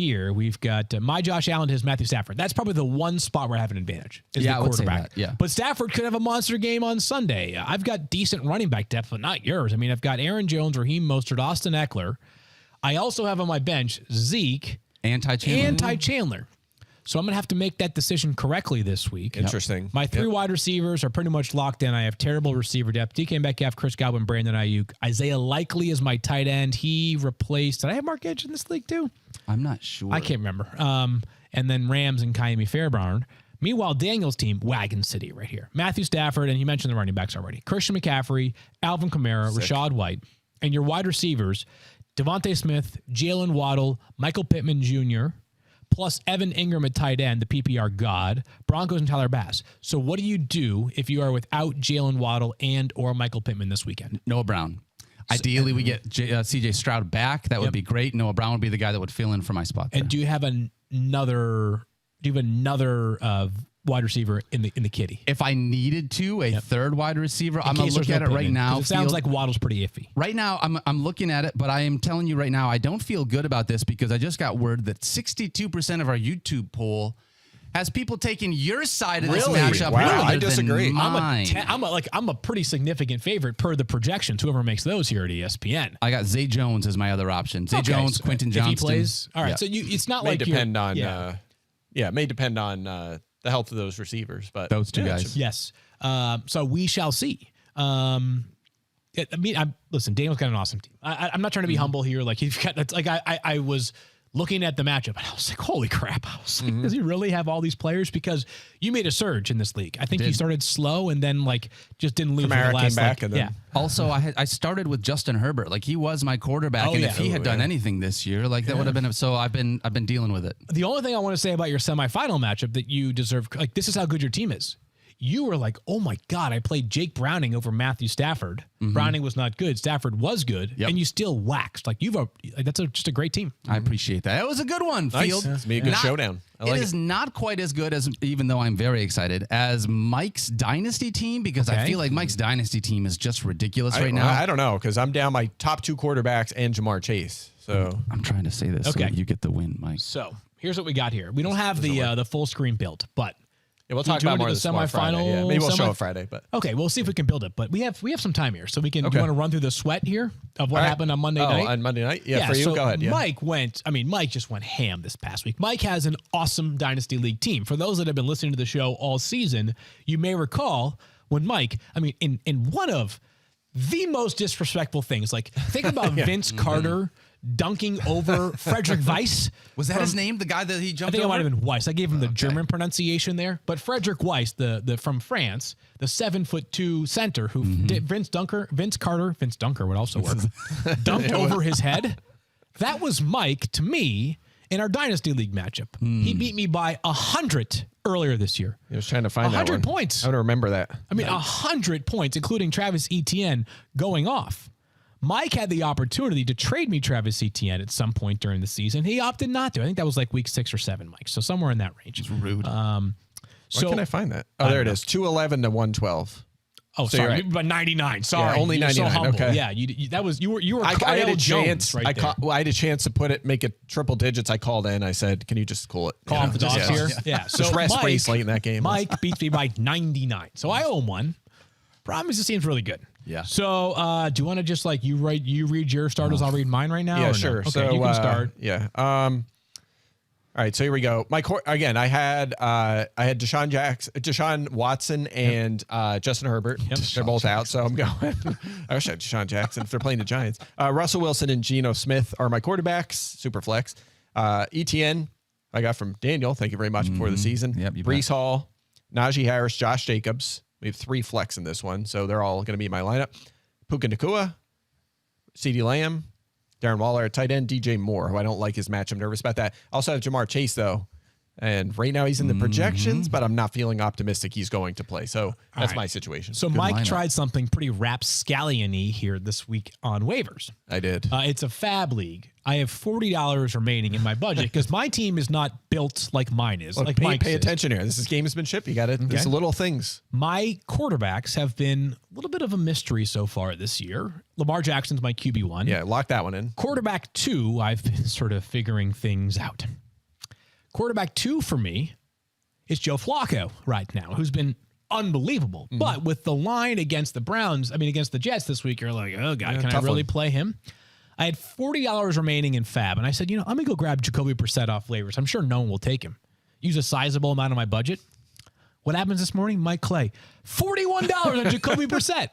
B: my Josh Allen, his Matthew Stafford. That's probably the one spot where I have an advantage. Is the quarterback.
A: Yeah.
B: But Stafford could have a monster game on Sunday. I've got decent running back depth, but not yours. I mean, I've got Aaron Jones, Raheem Mostert, Austin Eckler. I also have on my bench Zeke
A: and Ty
B: Chandler. So I'm going to have to make that decision correctly this week.
C: Interesting.
B: My 3 wide receivers are pretty much locked in. I have terrible receiver depth. DK Metcalf, Chris Godwin, Brandon Ayuk. Isaiah Likely is my tight end. He replaced... Did I have Mark Edge in this league too?
A: I'm not sure.
B: I can't remember. And then Rams and Kyrie Fairbairn. Meanwhile, Daniel's team, Wagon City right here. Matthew Stafford, and you mentioned the running backs already. Christian McCaffrey, Alvin Kamara, Rashad White. And your wide receivers, Devontae Smith, Jalen Waddle, Michael Pittman Jr., plus Evan Engram at tight end, the PPR god, Broncos and Tyler Bass. So what do you do if you are without Jalen Waddle and or Michael Pittman this weekend?
A: Noah Brown. Ideally, we get CJ Stroud back. That would be great. Noah Brown would be the guy that would fill in for my spot there.
B: And do you have another wide receiver in the kitty?
A: If I needed to, a third wide receiver, I'm going to look at it right now.
B: It sounds like Waddle's pretty iffy.
A: Right now, I'm looking at it, but I am telling you right now, I don't feel good about this because I just got word that 62% of our YouTube poll has people taking your side of this matchup.
C: Wow, I disagree.
B: I'm a pretty significant favorite per the projections. Whoever makes those here at ESPN.
A: I got Zay Jones as my other option. Zay Jones, Quentin Johnston.
B: If he plays, all right. So it's not like
C: depend on. It may depend on the health of those receivers, but
A: those two guys.
B: Yes. So we shall see. Listen, Daniel's got an awesome team. I'm not trying to be humble here. Like he's got. It's like I was looking at the matchup, and I was like, holy crap. I was like, does he really have all these players? Because you made a surge in this league. I think you started slow and then like just didn't lose for the last.
C: Came back and then,
A: Also, I started with Justin Herbert. Like he was my quarterback, and if he had done anything this year, like that would have been. So I've been dealing with it.
B: The only thing I want to say about your semifinal matchup that you deserve, like this is how good your team is. You were like, oh my God, I played Jake Browning over Matthew Stafford. Browning was not good. Stafford was good. And you still waxed. Like that's just a great team.
A: I appreciate that. It was a good one,
C: nice.
A: Field.
C: That's be a good showdown.
A: It is not quite as good as, even though I'm very excited, as Mike's Dynasty team, because I feel like Mike's Dynasty team is just ridiculous right now.
C: I don't know, because I'm down my top 2 quarterbacks and Jamar Chase. So
A: I'm trying to say this so you get the win, Mike.
B: So here's what we got here. We don't have the full screen built, but
C: yeah, we'll talk about more of the semifinal. Yeah, maybe we'll show it Friday, but
B: okay, we'll see if we can build it. But we have some time here, so we can. Do you want to run through the sweat here of what happened on Monday night?
C: On Monday night, yeah. For you,
B: so
C: go ahead. Yeah.
B: Mike just went ham this past week. Mike has an awesome Dynasty League team. For those that have been listening to the show all season, you may recall when Mike, in one of the most disrespectful things, like think about Vince Carter dunking over Frederick Weiss.
A: Was that his name? The guy that he jumped over?
B: I think it might have been Weiss. I gave him the German pronunciation there. But Frederick Weiss, the from France, the 7'2" center who Vince Dunker would also work, dunked over his head. That was Mike to me in our Dynasty League matchup. He beat me by 100 earlier this year.
C: I was trying to find
B: 100 points.
C: I don't remember that.
B: 100 points, including Travis Etienne going off. Mike had the opportunity to trade me Travis Etienne at some point during the season. He opted not to. I think that was like week 6 or 7, Mike. So somewhere in that range.
A: It's rude.
C: Where can I find that? Oh, there it is. 211 to 112.
B: Oh, so sorry, but 99. Sorry,
C: only 99.
B: So
C: okay,
B: yeah, you were.
C: I had a chance.
B: Right
C: I had a chance to make it triple digits. I called in. I said, "Can you just call
B: off the dogs here?" Yeah. So
C: just rest Breece late in that game.
B: Mike beats me by 99. So I owe him one. Problem is, it seems really good.
A: Yeah.
B: So do you want to just you read your starters? I'll read mine right now.
C: Yeah, sure.
B: Okay,
C: so
B: you can start.
C: Yeah. All right, so here we go. Again, I had Deshaun Watson and Justin Herbert.
B: Yep.
C: They're both out, so I'm going. I wish I had Deshaun Jackson if they're playing the Giants. Russell Wilson and Geno Smith are my quarterbacks, super flex. ETN, I got from Daniel. Thank you very much before the season.
A: Yep,
C: Breece Hall, Najee Harris, Josh Jacobs, We have 3 flex in this one, so they're all going to be in my lineup. Puka Nacua, CeeDee Lamb, Darren Waller at tight end, DJ Moore, who I don't like his match. I'm nervous about that. I also have Jamar Chase, though. And right now he's in the projections, but I'm not feeling optimistic he's going to play. So that's my situation.
B: So good Mike lineup. Tried something pretty rapscallion-y here this week on waivers.
C: I did.
B: It's a fab league. I have $40 remaining in my budget because my team is not built like mine is.
C: Look,
B: like
C: pay attention here. This is gamesmanship. You got it. There's little things.
B: My quarterbacks have been a little bit of a mystery so far this year. Lamar Jackson's my QB1.
C: Yeah, lock that one in.
B: Quarterback 2, I've been sort of figuring things out. Quarterback 2 for me is Joe Flacco right now, who's been unbelievable. But with the line against the Browns, against the Jets this week, you're like, oh, God, can I really play him? I had $40 remaining in Fab, and I said, I'm going to go grab Jacoby Brissett off waivers. I'm sure no one will take him. Use a sizable amount of my budget. What happens this morning? Mike Clay, $41 on Jacoby Brissett.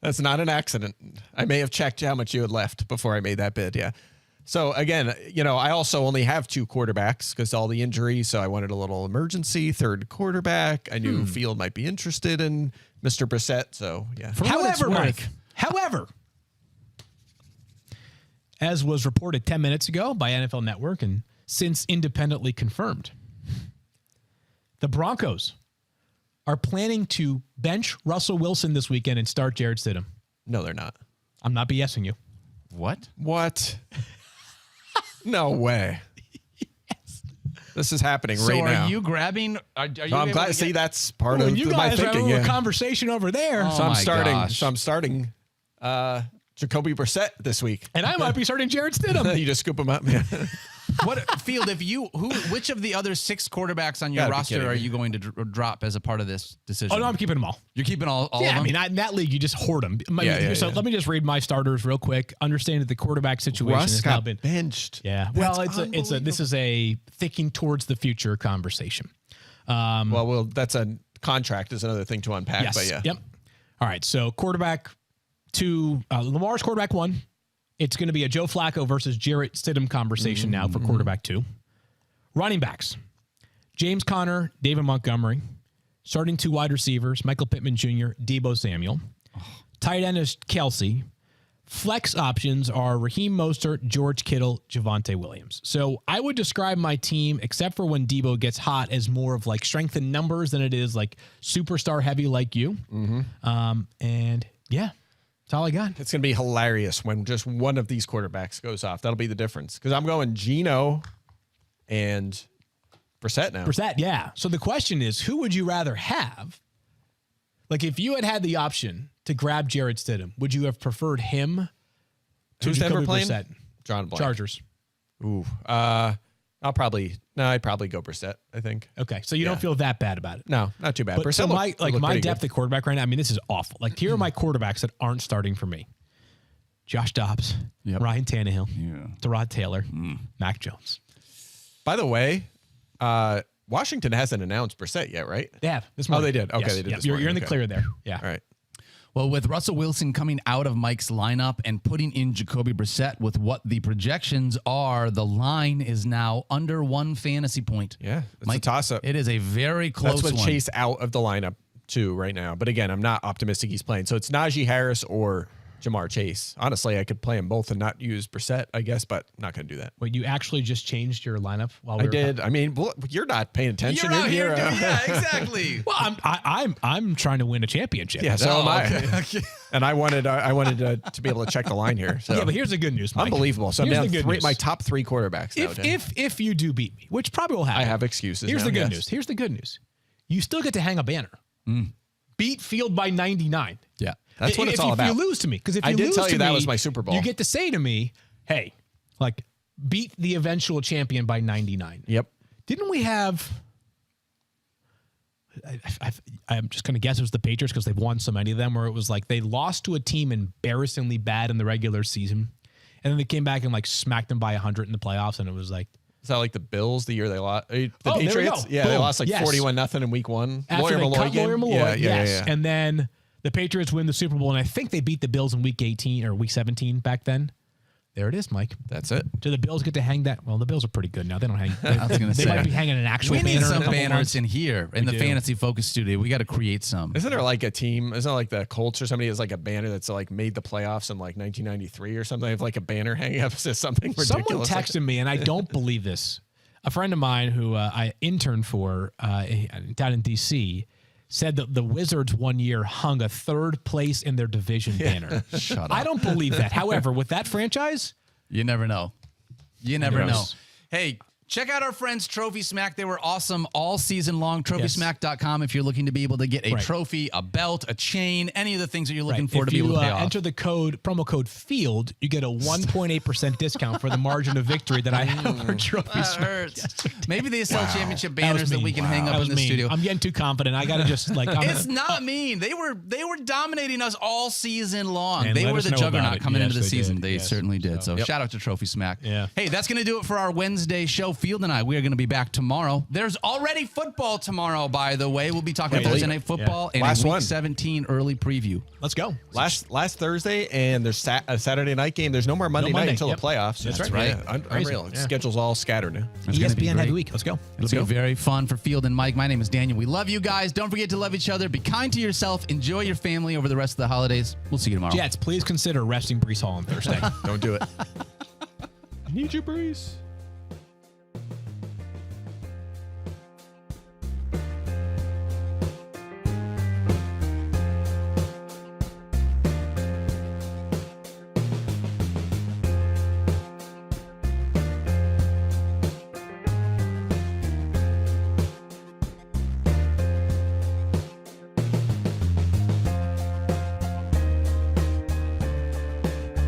C: That's not an accident. I may have checked how much you had left before I made that bid, yeah. So, again, I also only have 2 quarterbacks because all the injuries, so I wanted a little emergency third quarterback. I knew Field might be interested in Mr. Brissett, so, yeah.
B: However, Mike, as was reported 10 minutes ago by NFL Network and since independently confirmed, the Broncos are planning to bench Russell Wilson this weekend and start Jarrett Stidham.
C: No, they're not. I'm
B: not BSing you.
A: What?
C: No way. Yes. This is happening right now.
A: So are you grabbing? Are you
C: I'm glad to see that's part of my thinking.
B: A conversation over there.
C: Oh, so I'm starting Jacoby Brissett this week.
B: And I might be starting Jarrett Stidham.
C: You just scoop him up. Yeah.
A: What Field? Which of the other 6 quarterbacks on your roster are you going to drop as a part of this decision?
B: Oh no, I'm keeping them all.
A: You're keeping all of them.
B: In that league, you just hoard them. Let me just read my starters real quick. Understand that the quarterback situation has now been
C: benched.
B: Yeah. Well, this is a thinking towards the future conversation.
C: That's a contract is another thing to unpack.
B: Yes.
C: But yeah.
B: Yep. All right. So quarterback 2, Lamar's quarterback 1. It's going to be a Joe Flacco versus Jarrett Stidham conversation now for quarterback 2. Running backs, James Conner, David Montgomery. Starting 2 wide receivers, Michael Pittman Jr., Deebo Samuel. Tight end is Kelsey. Flex options are Raheem Mostert, George Kittle, Javonte Williams. So I would describe my team, except for when Deebo gets hot, as more of like strength in numbers than it is like superstar heavy like you. And yeah. That's all I got.
C: It's going to be hilarious when just one of these quarterbacks goes off. That'll be the difference. Because I'm going Geno and Brissett now.
B: Brissett, yeah. So the question is, who would you rather have? Like, if you had the option to grab Jarrett Stidham, would you have preferred him to
C: Who's
B: Jacoby
C: ever playing?
B: Brissett?
C: John Blank.
B: Chargers.
C: Ooh. I'd probably go Brissett, I think.
B: Okay, so you don't feel that bad about it.
C: No, not too bad.
B: But so my depth at quarterback right now, this is awful. Like, here are my quarterbacks that aren't starting for me. Josh Dobbs, Ryan Tannehill, Tyrod Taylor, Mac Jones.
C: By the way, Washington hasn't announced Brissett yet, right?
B: They have. This morning.
C: Oh, they did. Okay,
B: yes.
C: they did.
B: Yep. You're in the clear there. Yeah.
C: All right.
A: Well, with Russell Wilson coming out of Mike's lineup and putting in Jacoby Brissett with what the projections are, the line is now under 1 fantasy point.
C: Yeah, it's a toss-up.
A: It is a very close one.
C: That's what Chase out of the lineup, too, right now. But again, I'm not optimistic he's playing. So it's Najee Harris or Jamar Chase. Honestly, I could play them both and not use Brissett, I guess, but not going to do that.
B: Wait, you actually just changed your lineup while
C: I did. You're not paying attention.
A: You're out here doing, yeah, exactly.
B: Well, I'm trying to win a championship.
C: Yeah, so am I. Okay. And I wanted to be able to check the line here. So.
B: Yeah, but here's the good news, Mike.
C: Unbelievable. So here's I'm down my top 3 quarterbacks now.
B: If you do beat me, which probably will happen.
C: I have excuses.
B: Here's the good news. Here's the good news. You still get to hang a banner. Beat Field by 99.
C: Yeah. That's what it's all about.
B: If you lose to me, because if you
C: lose to me, I did tell you that was my Super Bowl.
B: You get to say to me, hey, like, beat the eventual champion by 99.
C: Yep.
B: Didn't we have... I'm just going to guess it was the Patriots because they've won so many of them, where it was like they lost to a team embarrassingly bad in the regular season, and then they came back and like smacked them by 100 in the playoffs, and it was like...
C: Is that like the Bills the year they lost? The Patriots? Yeah, they lost like 41-0 in week 1.
B: After Lawyer Malloy,
C: Yeah.
B: And then the Patriots win the Super Bowl, and I think they beat the Bills in week 18 or week 17 back then. There it is, Mike.
C: That's it.
B: Do the Bills get to hang that? Well, the Bills are pretty good now. They don't hang.
A: I was going to say.
B: They might be hanging an actual banner.
A: We need some
B: in
A: banners in here in the Fantasy Focus studio. We got to create some.
C: Isn't there like a team? Isn't it like the Colts or somebody has like a banner that's like made the playoffs in like 1993 or something? They have like a banner hanging up says something ridiculous.
B: Someone texted me, and I don't believe this. A friend of mine who I interned for down in D.C. said that the Wizards one year hung a 3rd place in their division banner.
A: Shut up.
B: I don't believe that. However, with that franchise,
A: you never know. You never know. Hey, check out our friends Trophy Smack. They were awesome all season long. TrophySmack.com if you're looking to be able to get a trophy, a belt, a chain, any of the things that you're looking for to be able to pay off.
B: Enter the promo code FIELD, you get a 1.8% discount for the margin of victory that I have for Trophy Smack.
A: Hurts. Maybe they sell championship banners that we can hang up in the studio.
B: I'm getting too confident. I got to just like...
A: It's not mean. They were dominating us all season long. Man, they were the juggernaut coming into the season. They certainly did. So shout out to Trophy Smack.
B: Yeah.
A: Hey, that's going to do it for our Wednesday show. Field and I, we are going to be back tomorrow. There's already football tomorrow, by the way. We'll be talking Thursday Night Football and a Week 17 early preview.
B: Let's go.
C: Last Thursday, and there's a Saturday night game. There's no more Monday night until the playoffs.
B: That's right.
C: Yeah, unreal. Schedule's all scattered now.
B: ESPN heavy week. Let's go.
A: It'll be very fun for Field and Mike. My name is Daniel. We love you guys. Don't forget to love each other. Be kind to yourself. Enjoy your family over the rest of the holidays. We'll see you tomorrow.
B: Jets, please consider resting Breece Hall on Thursday.
C: Don't do it. I need you, Breece.